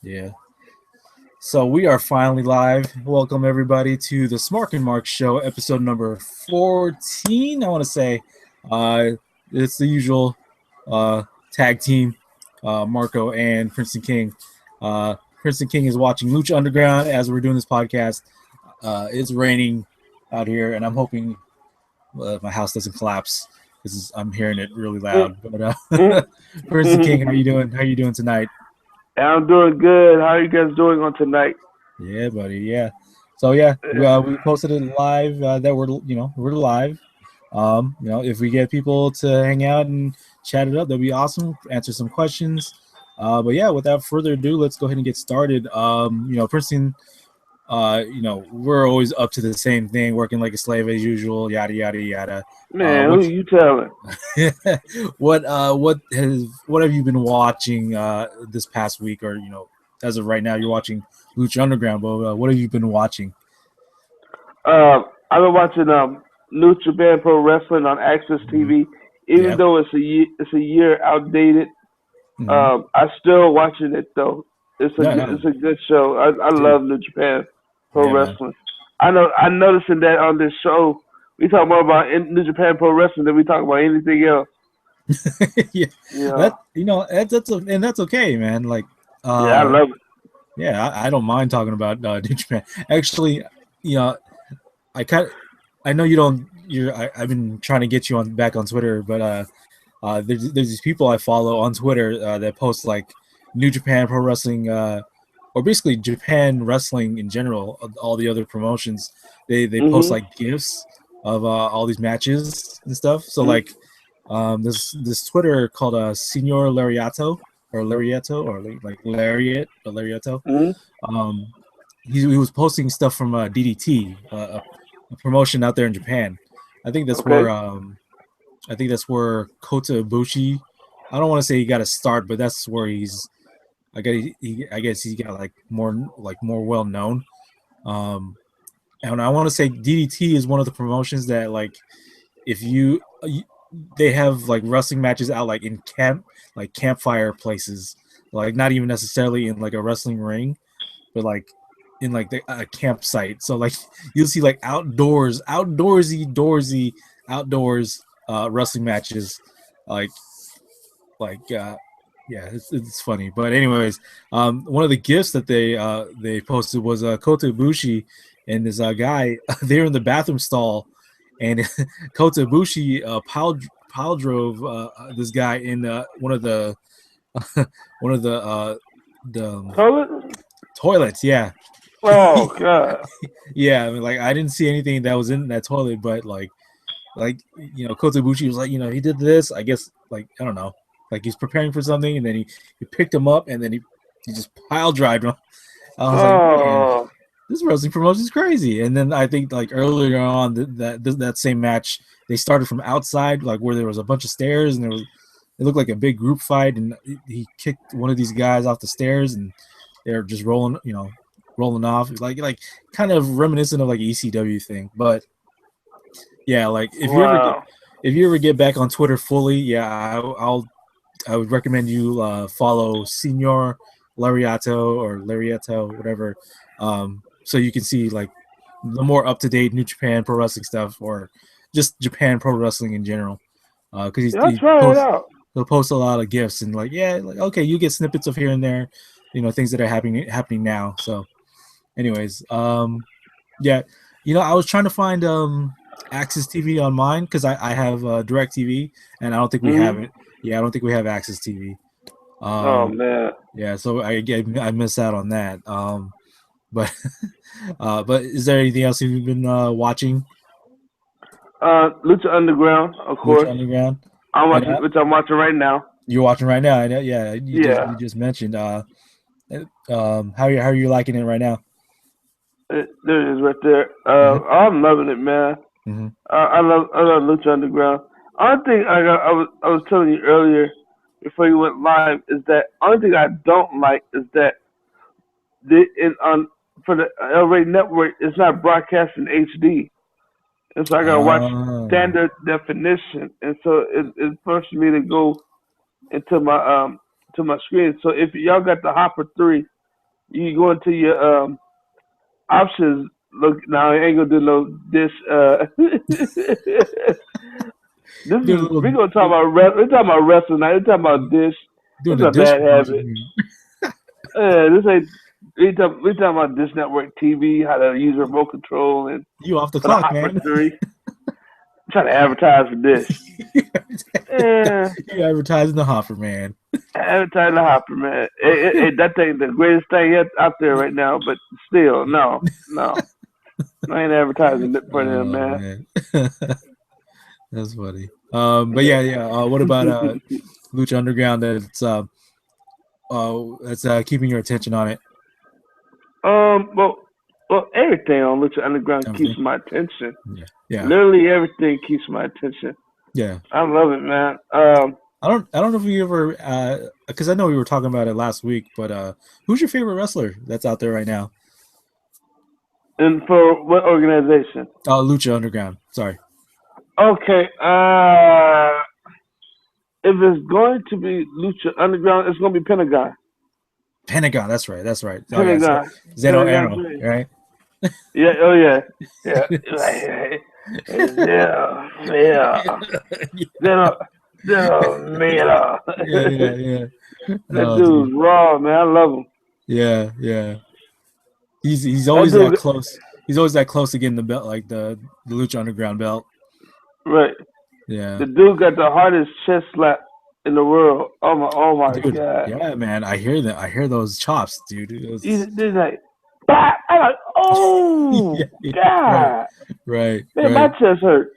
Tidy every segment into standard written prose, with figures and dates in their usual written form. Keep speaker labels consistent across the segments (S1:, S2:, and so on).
S1: Yeah. So we are finally live. Welcome everybody to the Smark and Mark Show, episode number 14. I want to say, uh, it's the usual tag team, Marco and Princton King. Princton King is watching Lucha Underground as we're doing this podcast. It's raining out here, and I'm hoping my house doesn't collapse because I'm hearing it really loud. But Princton King, how you doing? How you doing tonight?
S2: I'm doing good. How are you guys doing on tonight?
S1: Yeah, buddy. Yeah. So yeah, we posted it live that we're live. If we get people to hang out and chat it up, that'd be awesome. Answer some questions. But yeah, without further ado, let's go ahead and get started. Princeton, we're always up to the same thing, working like a slave as usual. Yada yada yada.
S2: Man, who
S1: What
S2: you telling?
S1: what have you been watching this past week, or as of right now, you're watching Lucha Underground, but what have you been watching?
S2: I've been watching New Japan Pro Wrestling on Access
S1: Mm-hmm.
S2: TV. Even
S1: Yeah.
S2: though it's a year outdated,
S1: Mm-hmm.
S2: I still watching it though.
S1: No, no,
S2: It's a good show. I
S1: dude.
S2: love New Japan Pro
S1: Yeah, man.
S2: Wrestling. I'm noticing that on this show we talk more about New Japan Pro Wrestling than we talk about anything else.
S1: Yeah,
S2: Yeah,
S1: that's okay, man. Like,
S2: yeah, I
S1: uh,
S2: love it.
S1: yeah, I don't mind talking about New Japan. Actually, you know, I kind I know you don't. I've been trying to get you on back on Twitter, but there's these people I follow on Twitter that post like New Japan Pro Wrestling, or basically Japan wrestling in general, all the other promotions. They post
S2: Mhm.
S1: like gifs of all these matches and stuff. So
S2: Mhm.
S1: like, this Twitter called Senor Lariato or Lariato or like Lariat or Lariato.
S2: Mhm.
S1: Um, he was posting stuff from DDT, a promotion out there in Japan. I think that's
S2: Okay.
S1: where Kota Ibushi. I don't want to say he got a start, but that's where he's. I guess he got more well known. Um, and I want to say DDT is one of the promotions that like if they have like wrestling matches out like in campfire places, like not even necessarily in like a wrestling ring, but like in like a campsite. So like you'll see like outdoors wrestling matches, like like yeah, it's funny. But anyways, one of the gifts that they posted was Kota Ibushi and this guy. They're in the bathroom stall, and Kota Ibushi pile drove this guy in one of the one of the
S2: Toilet?
S1: toilets. Yeah.
S2: Oh God.
S1: Yeah, I mean, like I didn't see anything that was in that toilet, but Kota Ibushi was like, he did this. I guess, like, I don't know, like he's preparing for something, and then he picked him up, and then he just pile drived him. I was like, man,
S2: Oh.
S1: this wrestling promotion is crazy. And then I think like earlier on that same match, they started from outside, like where there was a bunch of stairs, and it looked like a big group fight, and he kicked one of these guys off the stairs, and they're just rolling off, like kind of reminiscent of like ECW thing. But yeah, like
S2: Wow.
S1: if you ever get back on Twitter fully, yeah, I would recommend you follow Senor Lariato, whatever, so you can see like the more up to date New Japan Pro Wrestling stuff, or just Japan Pro Wrestling in general. Because
S2: Yeah, I'll try it out.
S1: he'll post a lot of gifs, and like, yeah, like, okay, you get snippets of here and there, things that are happening now. So anyways, yeah, I was trying to find Access TV on mine because I have Direct TV, and I don't think we have
S2: Mhm.
S1: it. Yeah, I don't think we have Access TV.
S2: Oh
S1: Um,
S2: man.
S1: yeah, so I miss out on that. But but is there anything else you've been watching?
S2: Lucha Underground, of
S1: Lucha
S2: course.
S1: Underground,
S2: I'm
S1: and
S2: watching, which I'm watching right now.
S1: you're watching right now. I know, yeah,
S2: Yeah,
S1: you just mentioned. How are you liking it right now?
S2: there it is right there.
S1: Mm-hmm.
S2: I'm loving it, man.
S1: Mm-hmm.
S2: I love Lucha Underground. Only thing I was telling you earlier before you went live is that only thing I don't like is that the in on for the LA network it's not broadcasting HD. And so I gotta watch
S1: Oh,
S2: standard definition, and so it forced me to go into my screen. So if y'all got the Hopper 3, You go into your options. Look, now I ain't gonna do no this. This
S1: Doing a
S2: is
S1: little,
S2: we gonna talk about we're talking about wrestling now. We're talking about dish.
S1: doing
S2: It's
S1: a
S2: a bad habit.
S1: dishwashing.
S2: This ain't we talking about Dish Network TV, how to use remote control and
S1: You off the
S2: for the
S1: clock,
S2: Hopper
S1: man.
S2: 3. Trying to advertise for Dish. Yeah,
S1: You advertising the Hopper, man.
S2: advertise the Hopper, man. That thing the greatest thing out there right now, but still, no. I ain't advertising it for them,
S1: Oh
S2: man.
S1: man, that's funny. But yeah. What about Lucha Underground? That's keeping your attention on it.
S2: Well, everything on Lucha Underground keeps
S1: Everything.
S2: my attention.
S1: Yeah, yeah,
S2: Literally everything keeps my attention.
S1: yeah.
S2: I love it, man.
S1: I don't know if we ever because I know we were talking about it last week, but who's your favorite wrestler that's out there right now?
S2: And for what organization?
S1: Oh, Lucha Underground. Sorry,
S2: Okay, if it's going to be Lucha Underground, it's going to be Pentagon.
S1: Pentagon. That's right. That's right. Oh yeah,
S2: Pentagon.
S1: Zeno
S2: Pentagon
S1: Arrow,
S2: Jr.
S1: right?
S2: Yeah, oh yeah. Yeah. Yeah. Yeah. Zeno, Zeno Miller.
S1: Yeah.
S2: That
S1: Oh, dude.
S2: dude's raw, man. I love him.
S1: Yeah. He's
S2: That
S1: always that
S2: dude,
S1: close. He's always that close to getting the belt, like the Lucha Underground belt.
S2: right.
S1: Yeah,
S2: The dude got the hardest chest slap in the world. Oh my
S1: dude.
S2: God.
S1: Yeah, man. I hear that. I hear those chops, dude.
S2: He's like, bah! I'm like, oh,
S1: Yeah. Right.
S2: God.
S1: Right.
S2: Man, my
S1: Right.
S2: chest hurt.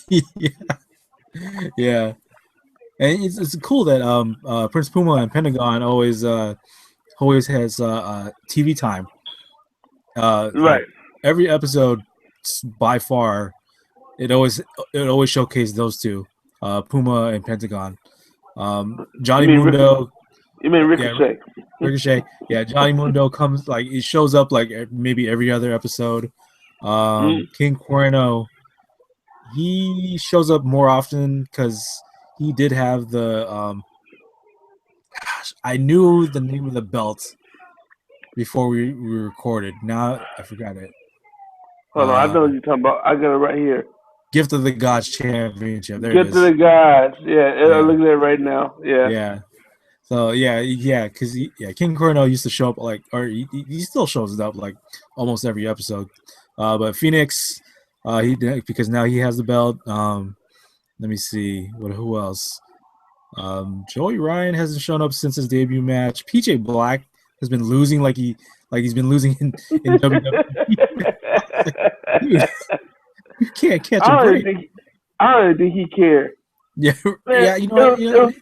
S1: Yeah. Yeah. And it's cool that Prince Puma and Pentagon always has TV time. Like
S2: Right.
S1: every episode, by far, it always showcased those two, Puma and Pentagon.
S2: You
S1: Johnny
S2: mean
S1: Mundo,
S2: you mean
S1: yeah,
S2: Ricochet?
S1: Ricochet, yeah. Johnny Mundo comes like he shows up like maybe every other episode.
S2: Mm.
S1: King Cuerno, he shows up more often because he did have the gosh, I knew the name of the belt before we recorded. Now I forgot it.
S2: Hold on, I know what you're talking about. I got it right here.
S1: Gift of the Gods Championship. There it
S2: Get to
S1: is.
S2: the guys. Yeah, I'm
S1: Yeah,
S2: looking at it right now. Yeah.
S1: yeah. So yeah, because King Cornell used to show up like, or he still shows up like almost every episode. But Phoenix, he did because now he has the belt. Let me see, who else? Joey Ryan hasn't shown up since his debut match. PJ Black has been losing he's been losing in WWE. Dude, you can't catch a
S2: I don't
S1: break.
S2: think I don't think he cared.
S1: Yeah,
S2: Man,
S1: yeah. You know what?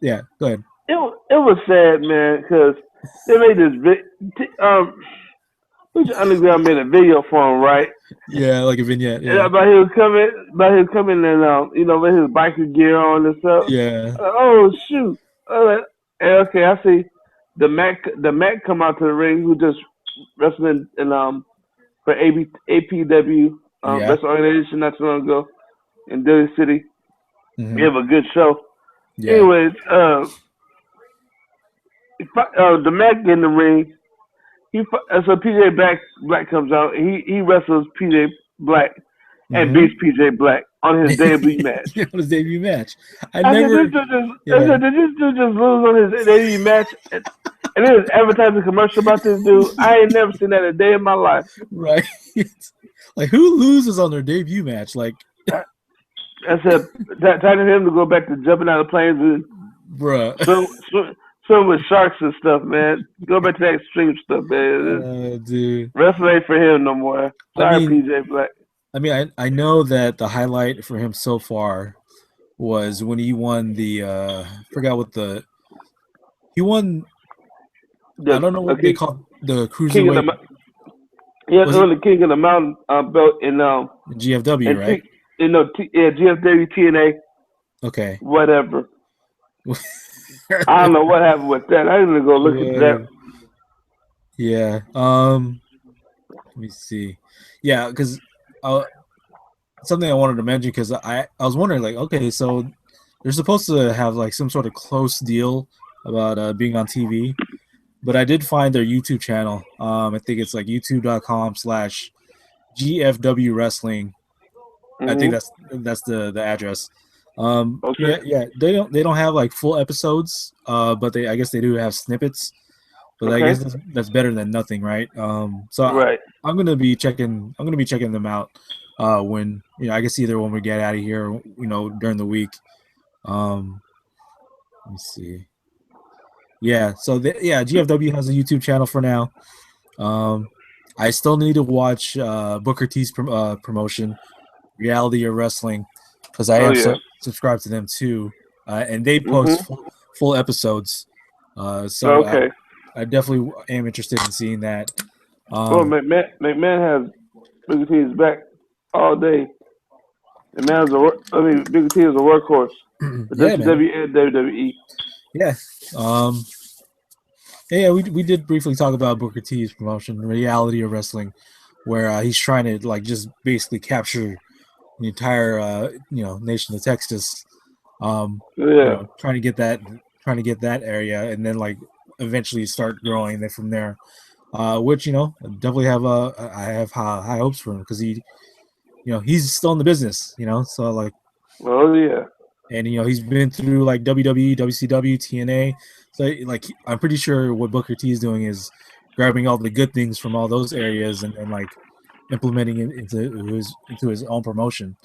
S1: Yeah. Go ahead.
S2: it was sad, man, because they made this Lucha Underground made a video for him, right?
S1: Yeah, like a vignette.
S2: And
S1: Yeah,
S2: about him coming and with his biker gear on and stuff.
S1: yeah.
S2: Oh shoot! Okay, I see. The Mac come out to the ring who just wrestling in for APW
S1: Yeah.
S2: wrestling organization not too long ago in Dilley City. They
S1: Hmm.
S2: have a good show.
S1: Yeah.
S2: Anyways, the Mac get in the ring. So PJ Black comes out. He wrestles PJ Black and
S1: Hmm.
S2: beats PJ Black on his debut match.
S1: Yeah, on his debut match.
S2: I said,
S1: I yeah,
S2: did this dude just lose on his debut match? And there's advertising commercial about this dude. I ain't never seen that a day in my life.
S1: right. Like who loses on their debut match? Like,
S2: I said, time for him to go back to jumping out of planes and
S1: bruh.
S2: swim with sharks and stuff, man. Go back to that extreme stuff, man.
S1: Dude.
S2: Wrestling ain't for him no more.
S1: I
S2: Sorry,
S1: mean,
S2: PJ Black.
S1: I know that the highlight for him so far was when he won the forgot what he won. I don't know what they call the
S2: King of
S1: cruiserweight.
S2: Yeah,
S1: Was
S2: on the King of the Mountain belt in
S1: GFW, right?
S2: GFW TNA
S1: Okay.
S2: whatever. I don't know what happened with that. I didn't go look at that.
S1: Yeah. Let me see. Yeah, because something I wanted to mention because I was wondering like, okay, so they're supposed to have like some sort of close deal about being on TV. but I did find their YouTube channel. I think it's like youtube.com/GFW Wrestling. I think
S2: Mhm.
S1: that's the address.
S2: Okay.
S1: Yeah, they don't have like full episodes, but I guess they do have snippets. But I
S2: Okay.
S1: guess that's better than nothing, right?
S2: Right.
S1: I'm gonna be checking them out when I guess either when we get out of here, during the week. Um, let me see. Yeah, so yeah, GFW has a YouTube channel for now. Um, I still need to watch Booker T's promotion, Reality of Wrestling, because I
S2: Oh
S1: am
S2: yeah.
S1: subscribed to them too, and they post
S2: Mhm.
S1: full episodes. So
S2: Okay.
S1: I definitely am interested in seeing that.
S2: Well,
S1: Um,
S2: McMahon has Booker T is back all day. McMahon's Booker T is a workhorse for
S1: yeah, man.
S2: WCW and WWE.
S1: Yeah. Um, yeah, we did briefly talk about Booker T's promotion, Reality of Wrestling, where he's trying to like just basically capture the entire nation of Texas.
S2: Yeah.
S1: Trying to get that area, and then like eventually start growing. Then from there, which definitely have I have high hopes for him because he's still in the business. So like,
S2: Oh yeah.
S1: and he's been through like WWE, WCW, TNA. So like I'm pretty sure what Booker T is doing is grabbing all the good things from all those areas and like implementing it into his own promotion.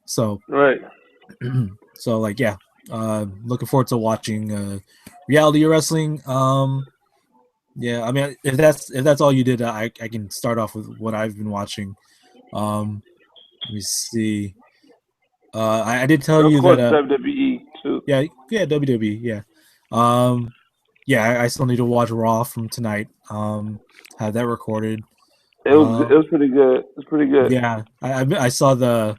S1: So
S2: Right.
S1: so like yeah, looking forward to watching reality wrestling. Yeah, I mean if that's all you did, I can start off with what I've been watching. Let me see. I did tell
S2: And of
S1: you that
S2: course WWE too.
S1: yeah, WWE, yeah. Um, yeah, I still need to watch Raw from tonight. Have that recorded.
S2: It
S1: Uh,
S2: was pretty good. It's pretty good.
S1: yeah, I saw the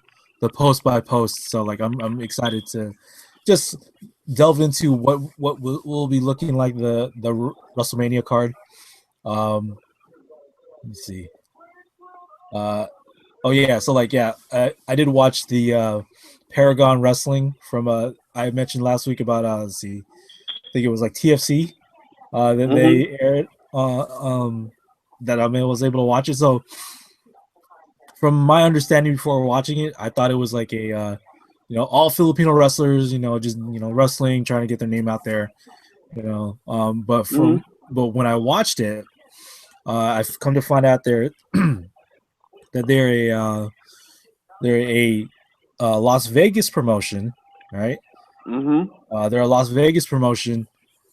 S1: post by post, so like I'm excited to just delve into what will be looking like the WrestleMania card. Let me see. Uh, oh yeah, so like yeah, I did watch the Paragon Wrestling from I mentioned last week about let's see, I think it was like TFC that
S2: Mhm.
S1: they aired that I was able to watch it. So from my understanding before watching it, I thought it was like a all Filipino wrestlers, just wrestling, trying to get their name out there,
S2: Mhm.
S1: but when I watched it, I've come to find out that they're a Las Vegas promotion, right?
S2: Mhm.
S1: They're a Las Vegas promotion,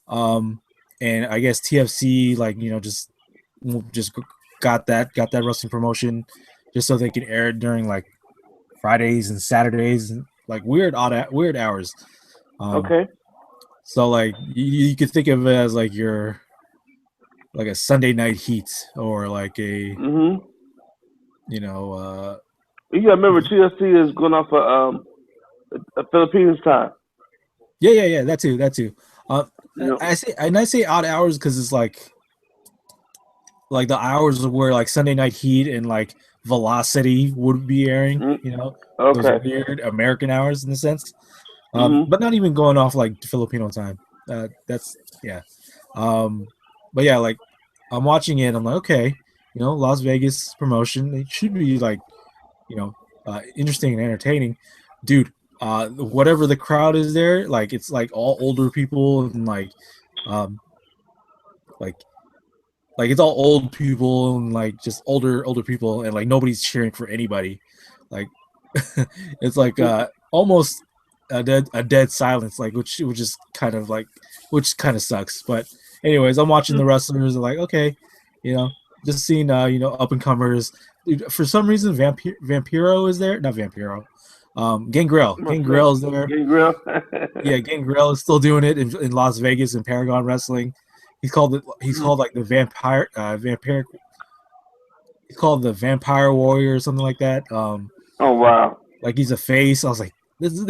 S1: um, and I guess TFC like just got that wrestling promotion just so they can air it during like Fridays and Saturdays and like weird hours. Um,
S2: Okay.
S1: so like you could think of it as like your like a Sunday night heat or like a
S2: Mhm.
S1: you know
S2: You gotta remember TLC is going off a Philippines time.
S1: yeah that too. Uh,
S2: You know.
S1: I say odd hours because it's like the hours where like Sunday Night Heat and like Velocity would be airing,
S2: Mhm.
S1: those
S2: Okay.
S1: weird American hours in a sense.
S2: Mhm.
S1: But not even going off like Filipino time. That's yeah. Um, but yeah, like I'm watching it, I'm like, okay, Las Vegas promotion, it should be like, interesting and entertaining. Dude, whatever the crowd is there, like it's like all older people and um like it's all old people and like just older people and like nobody's cheering for anybody. Like it's like almost a dead silence, like which is kind of like which kind of sucks. But anyways, I'm watching the wrestlers like okay, you know, just seeing up and comers. For some reason, Vampiro is there, not Vampiro.
S2: My friend,
S1: Gangrel is there.
S2: getting grilled.
S1: Yeah, Gangrel is still doing it in Las Vegas and Paragon Wrestling. He's
S2: Mhm.
S1: called like the vampire. He's called the Vampire Warrior or something like that.
S2: Oh wow.
S1: Like he's a face. I was like, this is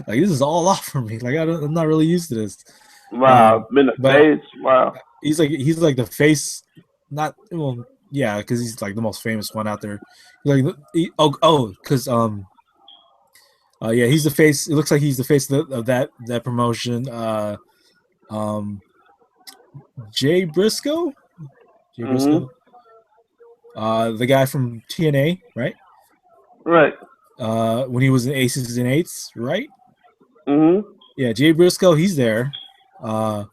S1: like this is all off for me. Like I'm not really used to this.
S2: Wow. In the
S1: But
S2: face. Wow.
S1: he's like the face. Not well, yeah, because he's like the most famous one out there. Because yeah, he's the face. It looks like he's the face of that promotion. Um, Jay Briscoe. Jay
S2: Mhm.
S1: Briscoe. The guy from TNA, right?
S2: Right.
S1: When he was in Aces and Eights, right?
S2: Mhm.
S1: Yeah, Jay Briscoe, he's there. Uh,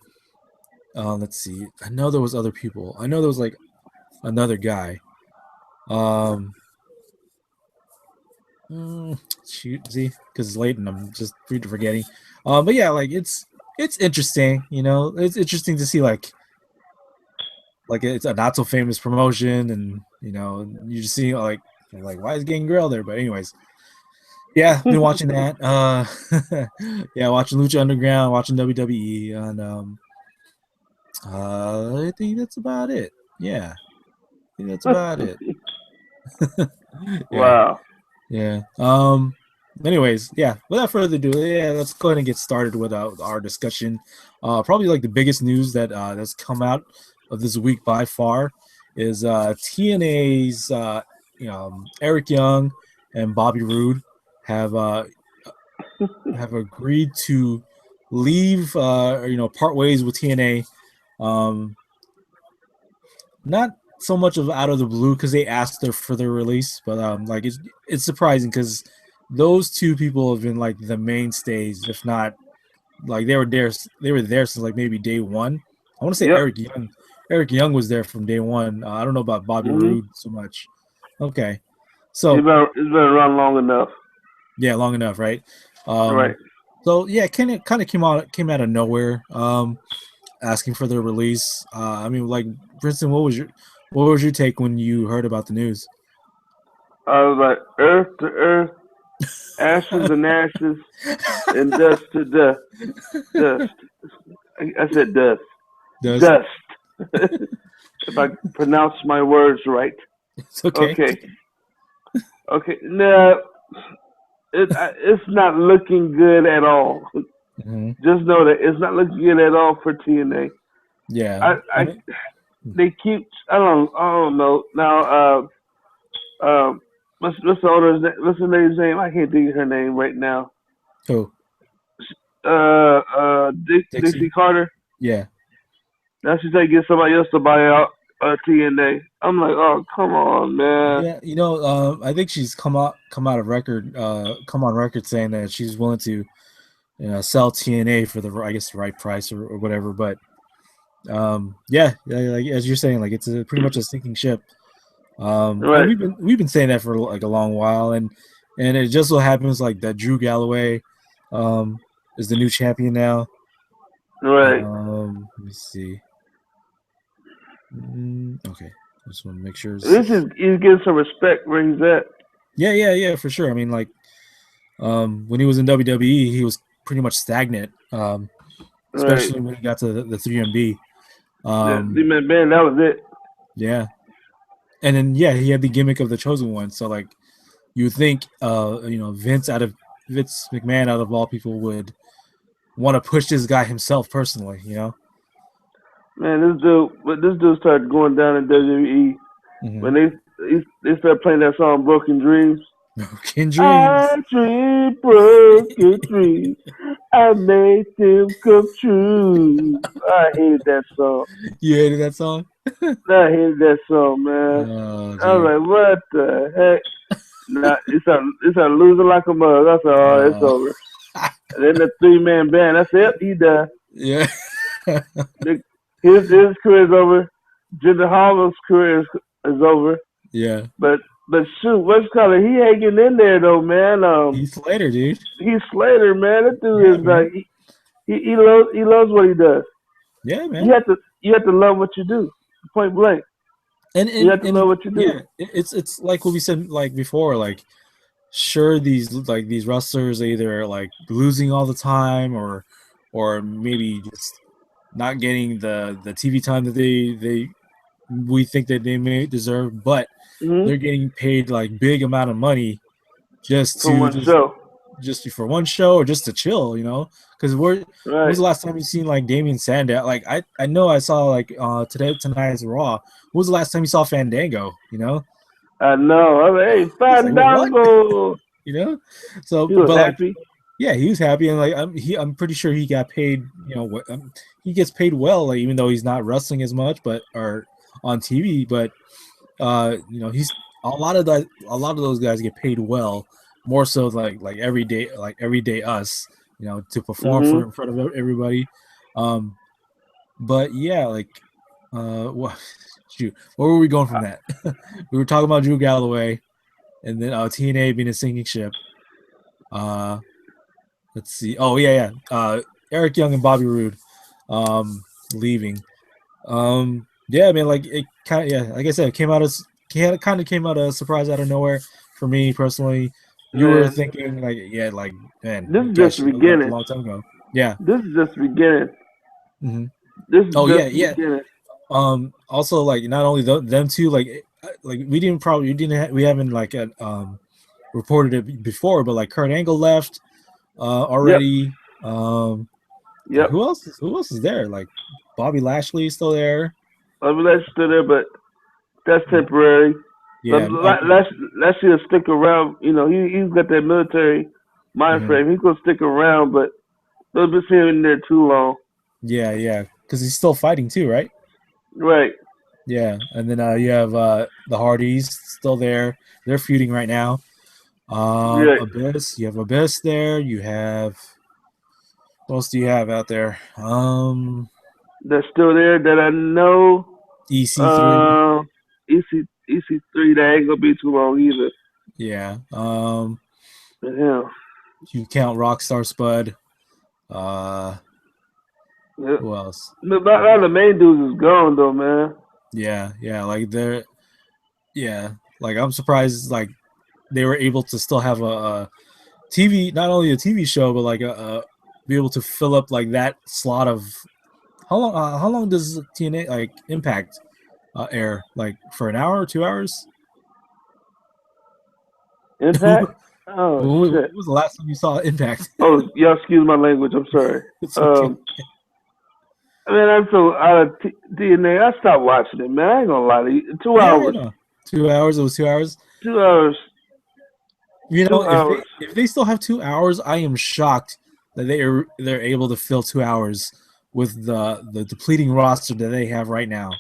S1: let's see. I know there was other people. I know there was like another guy. Um, shoot, see, because it's late and I'm just forgetting. But yeah, like it's interesting. You know, it's interesting to see like it's a not so famous promotion, and you know, you just see like why is Gangrel there? But anyways, yeah, been watching that. Yeah, watching Lucha Underground, watching WWE, and I think that's about it. Yeah, I think that's about it. Yeah,
S2: Wow.
S1: yeah. Anyways, yeah. Without further ado, yeah, let's go ahead and get started with our discussion. Probably like the biggest news that's come out of this week by far is TNA's Eric Young and Bobby Roode have have agreed to leave part ways with TNA. Um, not so much of out of the blue because they asked for their release, but like it's surprising because those two people have been like the mainstays, if not like they were there since like maybe day one. I want to say
S2: Yep.
S1: Eric Young. Eric Young was there from day one. I don't know about Bobby
S2: Mhm.
S1: Roode so much. Okay,
S2: It's
S1: so
S2: been around long enough.
S1: yeah, long enough, right?
S2: Right.
S1: So yeah, kind of came out of nowhere. Asking for their release. I mean, like Princeton, what was your take when you heard about the news?
S2: I was like, earth to earth, ashes and ashes, and dust to dust. Dust. I said dust.
S1: Does
S2: Dust. If I pronounce my words right.
S1: it's okay.
S2: Okay. Okay. No, it's not looking good at all.
S1: Mm-hmm.
S2: Just know that it's not looking good at all for TNA.
S1: Yeah, I
S2: I
S1: mean,
S2: they keep. I don't know now. What's the owner's name? What's the lady's name? I can't think of her name right now.
S1: oh,
S2: Dixie
S1: Dixie.
S2: Carter.
S1: Yeah,
S2: Now she's trying to get somebody else to buy out TNA. I'm like, oh come on, man.
S1: yeah. I think she's come on record saying that she's willing to sell TNA for the I guess the right price or whatever. But yeah, like as you're saying, like it's pretty much a sinking ship. And
S2: Right,
S1: we've been saying that for like a long while, and it just so happens like that Drew Galloway is the new champion now.
S2: right.
S1: Let me see. Okay, I just want to make sure.
S2: At least he's getting some respect where he's at.
S1: Yeah, for sure. I mean, like when he was in WWE, he was pretty much stagnant,
S2: Right.
S1: especially when he got to the 3MB.
S2: Yeah,
S1: Um,
S2: man, that was it.
S1: yeah, and then yeah, he had the gimmick of the chosen one. So like you would think, Vince McMahon out of all people would want to push this guy himself personally.
S2: Man, this dude started going down in WWE
S1: Mm-hmm.
S2: when they started playing that song "Broken Dreams."
S1: Broken dreams.
S2: I dream broken dreams. I made them come true. I hated that song.
S1: You hated that song?
S2: I hated that song, man.
S1: Oh,
S2: I was
S1: dude.
S2: like, what the heck? Nah, it started losing like a mug. I said, oh, it's
S1: Uh,
S2: over. And then the 3-man band, I said, yep, he done.
S1: yeah.
S2: The- his career is over. Jinder Mahal's career is over.
S1: Yeah.
S2: But shoot, what's color? He hanging in there though, man.
S1: Heath Slater, dude.
S2: He's Slater, man. That
S1: Yeah,
S2: dude is
S1: man.
S2: like he loves what he does.
S1: Yeah, man.
S2: You have to love what you do. Point blank.
S1: And
S2: You
S1: and
S2: have to love
S1: and
S2: what you do.
S1: yeah, it's like what we said like before. Like, sure, these wrestlers are either like losing all the time, or maybe just not getting the TV time that they we think that they may deserve, but
S2: Hmm.
S1: they're getting paid like big amount of money just
S2: From
S1: to
S2: one show.
S1: just for one show or just to chill, Because when was
S2: Right.
S1: the last time you seen like Damien Sandow? Like I know I saw like tonight's Raw. When was the last time you saw Fandango?
S2: I know. I was like, hey,
S1: It's like what?
S2: Fandango.
S1: you know. So,
S2: He was
S1: but like
S2: happy.
S1: yeah, he was happy, and like I'm pretty sure he got paid. he gets paid well, like even though he's not wrestling as much, but or on TV, but he's a lot of those guys get paid well, more so like everyday us, to perform
S2: Mhm.
S1: for in front of everybody. Um, but yeah, like what shoot, where were we going from that? We were talking about Drew Galloway, and then TNA being a sinking ship. Uh, let's see. Oh yeah. Eric Young and Bobby Roode, leaving. Yeah, I mean, like it kind of, yeah, like I said, it kind of came out of surprise out of nowhere for me personally. You were
S2: Man,
S1: thinking like, yeah, like man,
S2: this
S1: you
S2: is
S1: guys
S2: just the
S1: should have left a
S2: beginning.
S1: long time ago. Yeah.
S2: This is just the beginning.
S1: hmm
S2: This is
S1: Oh yeah,
S2: just the
S1: yeah.
S2: beginning.
S1: Also, like not only them two, like we haven't like reported it before, but like Kurt Angle left
S2: Yep.
S1: already. Like
S2: Yep.
S1: who else is there? Like Bobby Lashley is still there.
S2: I mean, that's still there, but that's temporary. But
S1: Yeah. I mean,
S2: let's see him stick around. You know, he's got that military mind
S1: mhm.
S2: frame. He's gonna stick around, but don't be seeing him in there too long.
S1: Yeah, because he's still fighting too, right?
S2: Right.
S1: Yeah, and then you have the Hardys still there. They're feuding right now.
S2: Right.
S1: Abyss, you have Abyss there. You have what else do you have out there?
S2: That's still there that I know.
S1: EC3.
S2: Uh, EC3 that ain't gonna be too long either.
S1: Yeah.
S2: Yeah.
S1: You count Rockstar Spud. Uh,
S2: Yeah.
S1: who else?
S2: No, all the main dudes is gone though, man.
S1: Yeah. Like they're yeah. Like I'm surprised. Like they were able to still have a TV, not only a TV show, but like be able to fill up like that slot of how long? How long does TNA like Impact air? Like for an hour or 2 hours? when
S2: Impact. Oh shit.
S1: was the last time you saw Impact?
S2: Oh, y'all excuse my language. I'm sorry.
S1: It's okay.
S2: I mean, I'm so out of DNA. I stopped watching it, man. I ain't gonna lie to you. Two
S1: Yeah,
S2: hours.
S1: no. 2 hours. It was 2 hours.
S2: 2 hours.
S1: You know,
S2: 2 hours.
S1: if they still have 2 hours, I am shocked that they're able to fill 2 hours with the depleting roster that they have right now.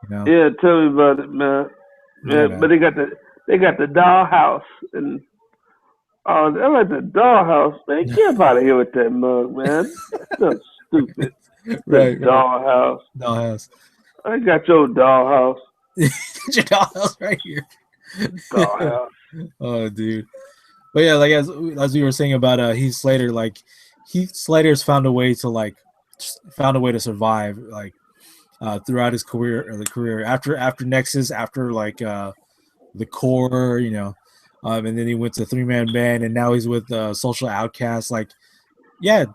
S1: You know.
S2: Yeah, tell me about it, man.
S1: Yeah,
S2: But
S1: man.
S2: they got the dollhouse and oh, I like the dollhouse, man. Get out of here with that mug, man. That's so stupid. The
S1: Right.
S2: dollhouse.
S1: Dollhouse.
S2: I got your dollhouse.
S1: Your dollhouse right here.
S2: Dollhouse.
S1: Oh, dude. But yeah, like as we were saying about Heath Slater, like Heath Slater's found a way to survive like throughout his career or the career after Nexus, after like the core, and then he went to 3-man band, and now he's with Social Outcasts. Like, yeah,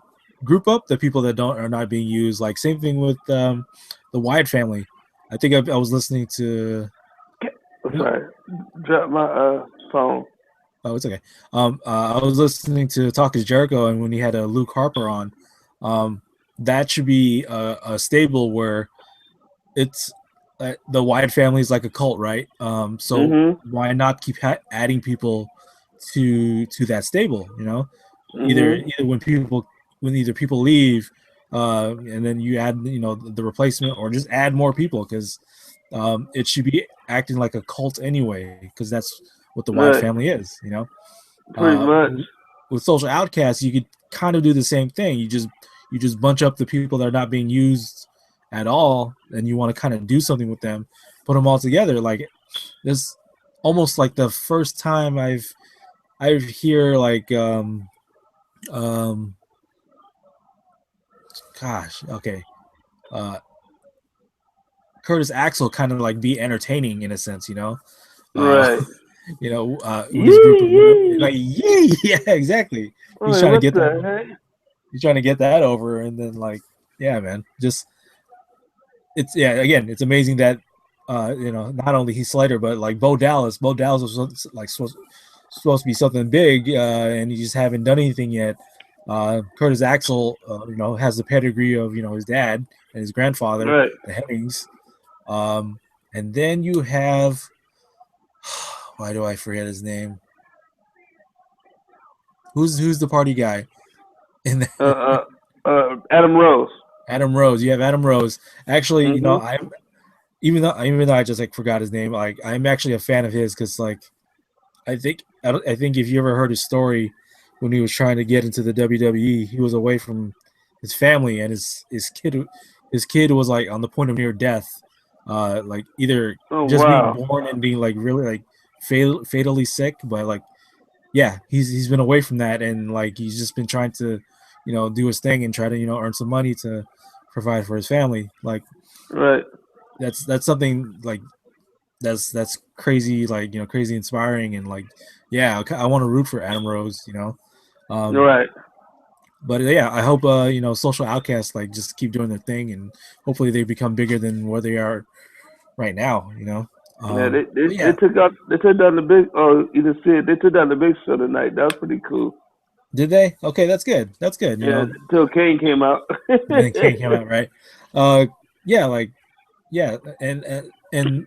S1: group up the people that are not being used. Like same thing with the Wyatt family. I think I was listening to.
S2: I'm sorry. Drop my phone.
S1: Oh, it's okay. I was listening to Talk is Jericho, and when he had Luke Harper on, that should be a stable where it's the Wyatt family is like a cult, right? So
S2: Mhm.
S1: why not keep adding people to that stable? Either
S2: Mhm.
S1: either people leave, and then you add the replacement, or just add more people because it should be acting like a cult anyway because that's what the Wyatt
S2: Right.
S1: family is.
S2: Pretty much.
S1: With Social Outcasts, you could kind of do the same thing. You just bunch up the people that are not being used at all, and you want to kind of do something with them, put them all together. Like this, almost like the first time I've hear like um gosh, okay, uh Curtis Axel kind of like be entertaining in a sense, uh
S2: Right.
S1: with his group
S2: Yee
S1: of
S2: yee.
S1: like yeah, exactly. He's
S2: Wait,
S1: trying to
S2: what
S1: get
S2: the
S1: them.
S2: heck?
S1: He's trying to get that over, and then like, yeah, man, just it's yeah. Again, it's amazing that not only Heath Slater, but like Bo Dallas. Bo Dallas was like supposed to be something big, and he just haven't done anything yet. Curtis Axel, has the pedigree of his dad and his grandfather,
S2: Right.
S1: the Hennings. And then you have why do I forget his name? Who's the party guy in there?
S2: Adam Rose.
S1: Adam Rose. You have Adam Rose. Actually,
S2: Mhm.
S1: I'm even though I just like forgot his name, like I'm actually a fan of his because like I think if you ever heard his story when he was trying to get into the WWE, he was away from his family and his kid was like on the point of near death, like either
S2: Oh
S1: just being
S2: wow.
S1: born and being like really like fatally sick, but like yeah, he's been away from that and like he's just been trying to do his thing and try to earn some money to provide for his family. Like
S2: Right.
S1: that's something like that's crazy, like crazy inspiring, and like yeah, I want to root for Adam Rose. um
S2: Right.
S1: but yeah, I hope social outcasts like just keep doing their thing and hopefully they become bigger than where they are right now.
S2: Yeah,
S1: But yeah,
S2: they took down the big. Oh, you didn't see it. They took down the big show tonight. That was pretty cool.
S1: did they? Okay, that's good.
S2: Yeah, until Kane came out.
S1: Then Kane came out, right? uh yeah, like yeah, and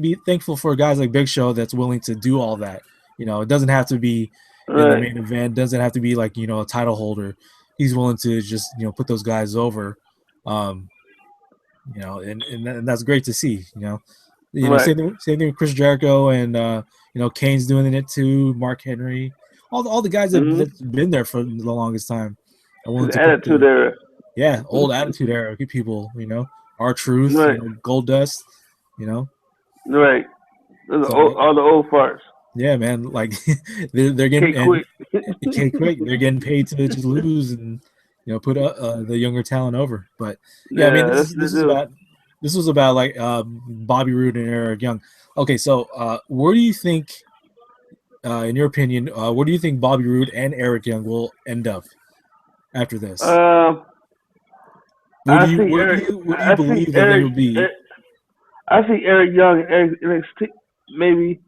S1: be thankful for guys like Big Show that's willing to do all that. It doesn't have to be in the
S2: Right.
S1: main event, doesn't have to be like a title holder. He's willing to just put those guys over. um and that's great to see.
S2: Right.
S1: Same thing with Chris Jericho, and Kane's doing it too. Mark Henry, all the guys
S2: Mhm.
S1: that's been there for the longest time are willing
S2: His
S1: to put
S2: attitude
S1: the
S2: era.
S1: yeah, old attitude era people. Our truth,
S2: Right.
S1: Gold Dust. You know,
S2: Right. Those are
S1: so
S2: all the old farts.
S1: yeah, man. Like they're getting
S2: K
S1: and
S2: Quick.
S1: okay, quick. They're getting paid to just lose and put the younger talent over. But yeah, I mean
S2: Yeah, that's what they do.
S1: this was about like Bobby Roode and Eric Young. Okay, so where do you think, in your opinion, where do you think Bobby Roode and Eric Young will end up after this?
S2: Um,
S1: Where do you where do you where do you
S2: I see
S1: believe that they will be?
S2: I see Eric Young in NXT maybe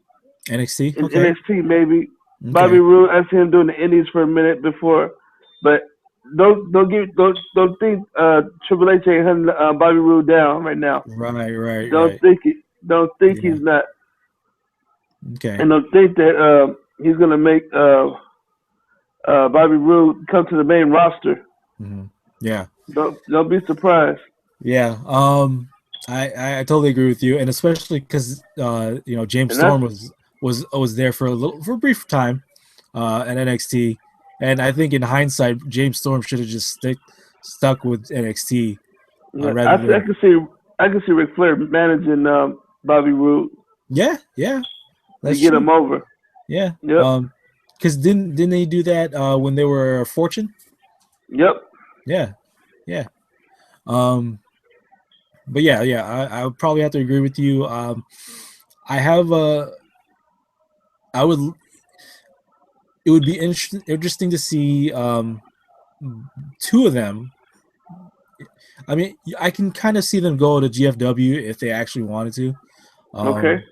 S1: NXT?
S2: in
S1: Okay,
S2: NXT maybe. Bobby
S1: okay,
S2: Roode, I see him doing the Indies for a minute before, but don't think Triple H ain't hunting Bobby Roode down right now.
S1: right.
S2: Don't think
S1: Yeah,
S2: he's not,
S1: okay.
S2: and don't think that he's gonna make Bobby Roode come to the main roster.
S1: Hmm. Yeah.
S2: Don't be surprised.
S1: Yeah, I totally agree with you, and especially because James
S2: And that's
S1: Storm was there for a brief time at NXT, and I think in hindsight, James Storm should have just stuck with NXT
S2: yeah,
S1: rather than
S2: I can see Ric Flair managing Bobby Roode
S1: yeah,
S2: to
S1: that's
S2: get
S1: true.
S2: him over.
S1: Yeah,
S2: Yep,
S1: because didn't they do that when they were Fortune?
S2: yep.
S1: Yeah, yeah. Um, but yeah, I would probably have to agree with you. I have I would it would be interesting to see two of them. I mean, I can kind of see them go to GFW if they actually wanted to.
S2: Okay.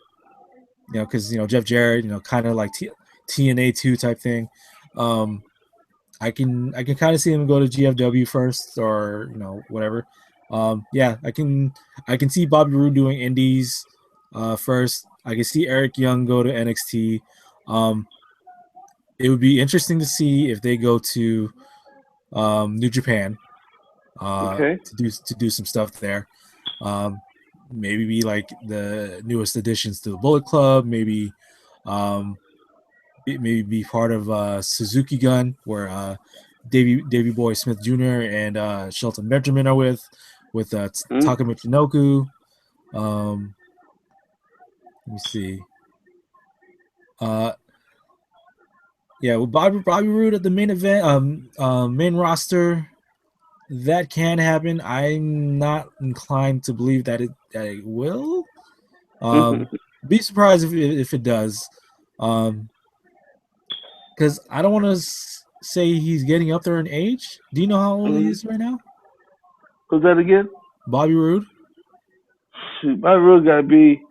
S1: Because Jeff Jarrett, kind of like TNA 2 type thing. Um, I can kind of see them go to GFW first, or whatever. Yeah, I can see Bobby Roode doing Indies first. I can see Eric Young go to NXT. Um, it would be interesting to see if they go to New Japan
S2: Okay.
S1: to do some stuff there. Um, maybe be like the newest additions to the Bullet Club. Um, maybe be part of Suzuki Gun, where Davy Boy Smith Jr. and Shelton Benjamin are with
S2: Mm.
S1: Taka Michinoku. Um, let me see. Uh, yeah, with Bobby Roode at the main event, main roster. That can happen. I'm not inclined to believe that it will. Um, be surprised if it does. Because I don't want to say he's getting up there in age. Do you know how old he
S2: Mhm.
S1: is right now,
S2: Who's that again?
S1: Bobby Roode?
S2: Shoot, Bobby Roode gotta be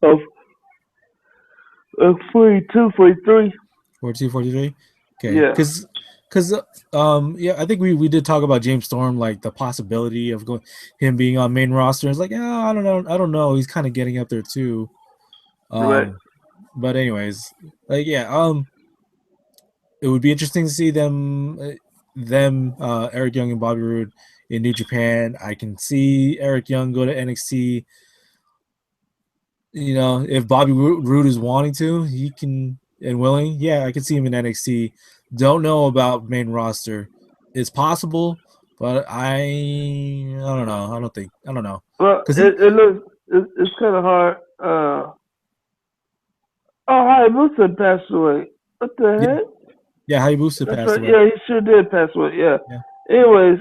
S2: of 42, 43.
S1: 42, 43? Okay,
S2: Yeah.
S1: because yeah, I think we did talk about James Storm, like the possibility of him being on main roster. It's like, yeah, I don't know. He's kind of getting up there too.
S2: Right.
S1: Um, but anyways, like yeah, it would be interesting to see them. them, Eric Young and Bobby Roode in New Japan. I can see Eric Young go to NXT. You know, if Bobby Roode is wanting to, he can and willing. Yeah, I can see him in NXT. Don't know about main roster. It's possible, but I don't know. I don't know
S2: Well,
S1: because he
S2: it looks it's kind of hard. Oh, Hayabusa passed away. What the
S1: yeah
S2: heck?
S1: yeah Hayabusa
S2: That's
S1: passed
S2: right.
S1: away.
S2: Yeah, he sure did pass away. Yeah.
S1: Yeah,
S2: Anyways,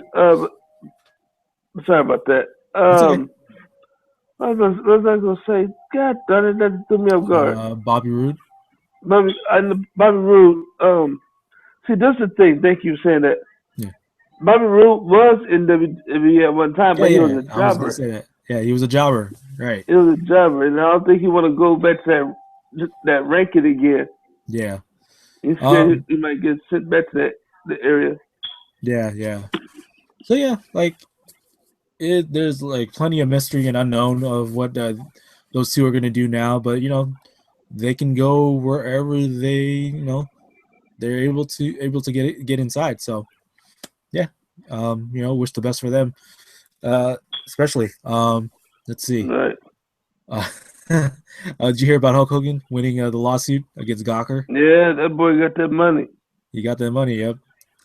S2: sorry about that.
S1: it's okay.
S2: What was I gonna say? God darn it, that threw me off guard.
S1: Bobby Roode.
S2: Bobby Roode. See, this is the thing. Thank you for saying that.
S1: Yeah,
S2: Bobby Roode was in WWE at one time,
S1: yeah,
S2: but he was
S1: yeah.
S2: a
S1: I was gonna
S2: jobber.
S1: say that. Yeah, he was a jobber. Right.
S2: He was a jobber, and I don't think he want to go back to that ranking again.
S1: Yeah.
S2: He's scared
S1: Um.
S2: he might get sent back to that the area.
S1: Yeah. Yeah. So yeah, like there's like plenty of mystery and unknown of what those two are going to do now, but you know they can go wherever they're able to get inside. So yeah, you know, wish the best for them. Especially let's see.
S2: Right.
S1: Uh, did you hear about Hulk Hogan winning the lawsuit against Gawker?
S2: Yeah, that boy got that money.
S1: He got that money. Yep.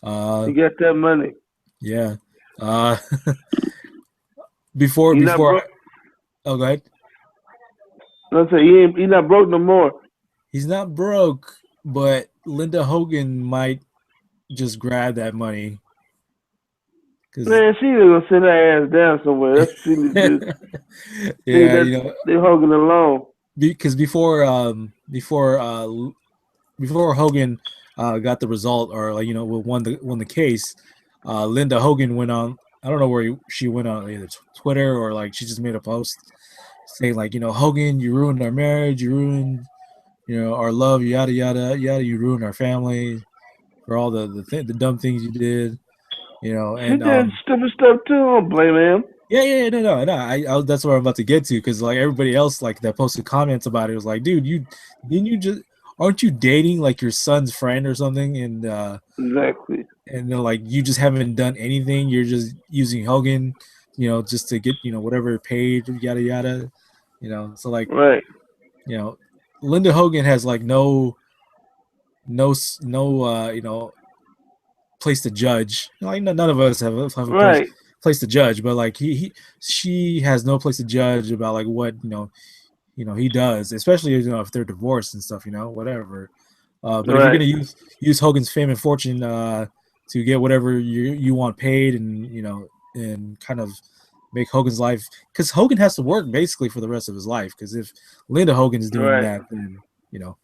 S2: He got that money.
S1: Yeah. Uh,
S2: He not
S1: before
S2: broke.
S1: oh, go ahead.
S2: I say he not broke no more.
S1: He's not broke, but Linda Hogan might just grab that money because
S2: Man, she need to go sit her ass down somewhere. That's what she need to do. Leave
S1: yeah,
S2: that
S1: you know,
S2: they Hogan alone.
S1: because before Hogan got the result or like you know won the case, Linda Hogan went on. I don't know where she went on either Twitter or like she just made a post saying like you know Hogan, you ruined our marriage, you ruined you know our love, yada yada yada, you ruined our family for all the dumb things you did, you know,
S2: She
S1: and
S2: did stupid stuff too. I don't blame him.
S1: yeah, no. That's what I'm about to get to because like everybody else like that posted comments about it was like, dude, you didn't you just aren't you dating like your son's friend or something?
S2: Exactly.
S1: And they're like, you just haven't done anything. You're just using Hogan, you know, just to get you know whatever paid, yada yada, you know. So like,
S2: Right.
S1: you know, Linda Hogan has like no you know place to judge. Like none of us have a
S2: Right.
S1: place to judge, but like she has no place to judge about like what you know he does, especially you know if they're divorced and stuff, you know, whatever. But if you're
S2: Right.
S1: gonna use Hogan's fame and fortune to get whatever you want paid, and you know, and kind of make Hogan's life, because Hogan has to work basically for the rest of his life. Because if Linda Hogan is doing
S2: Right.
S1: that, then you know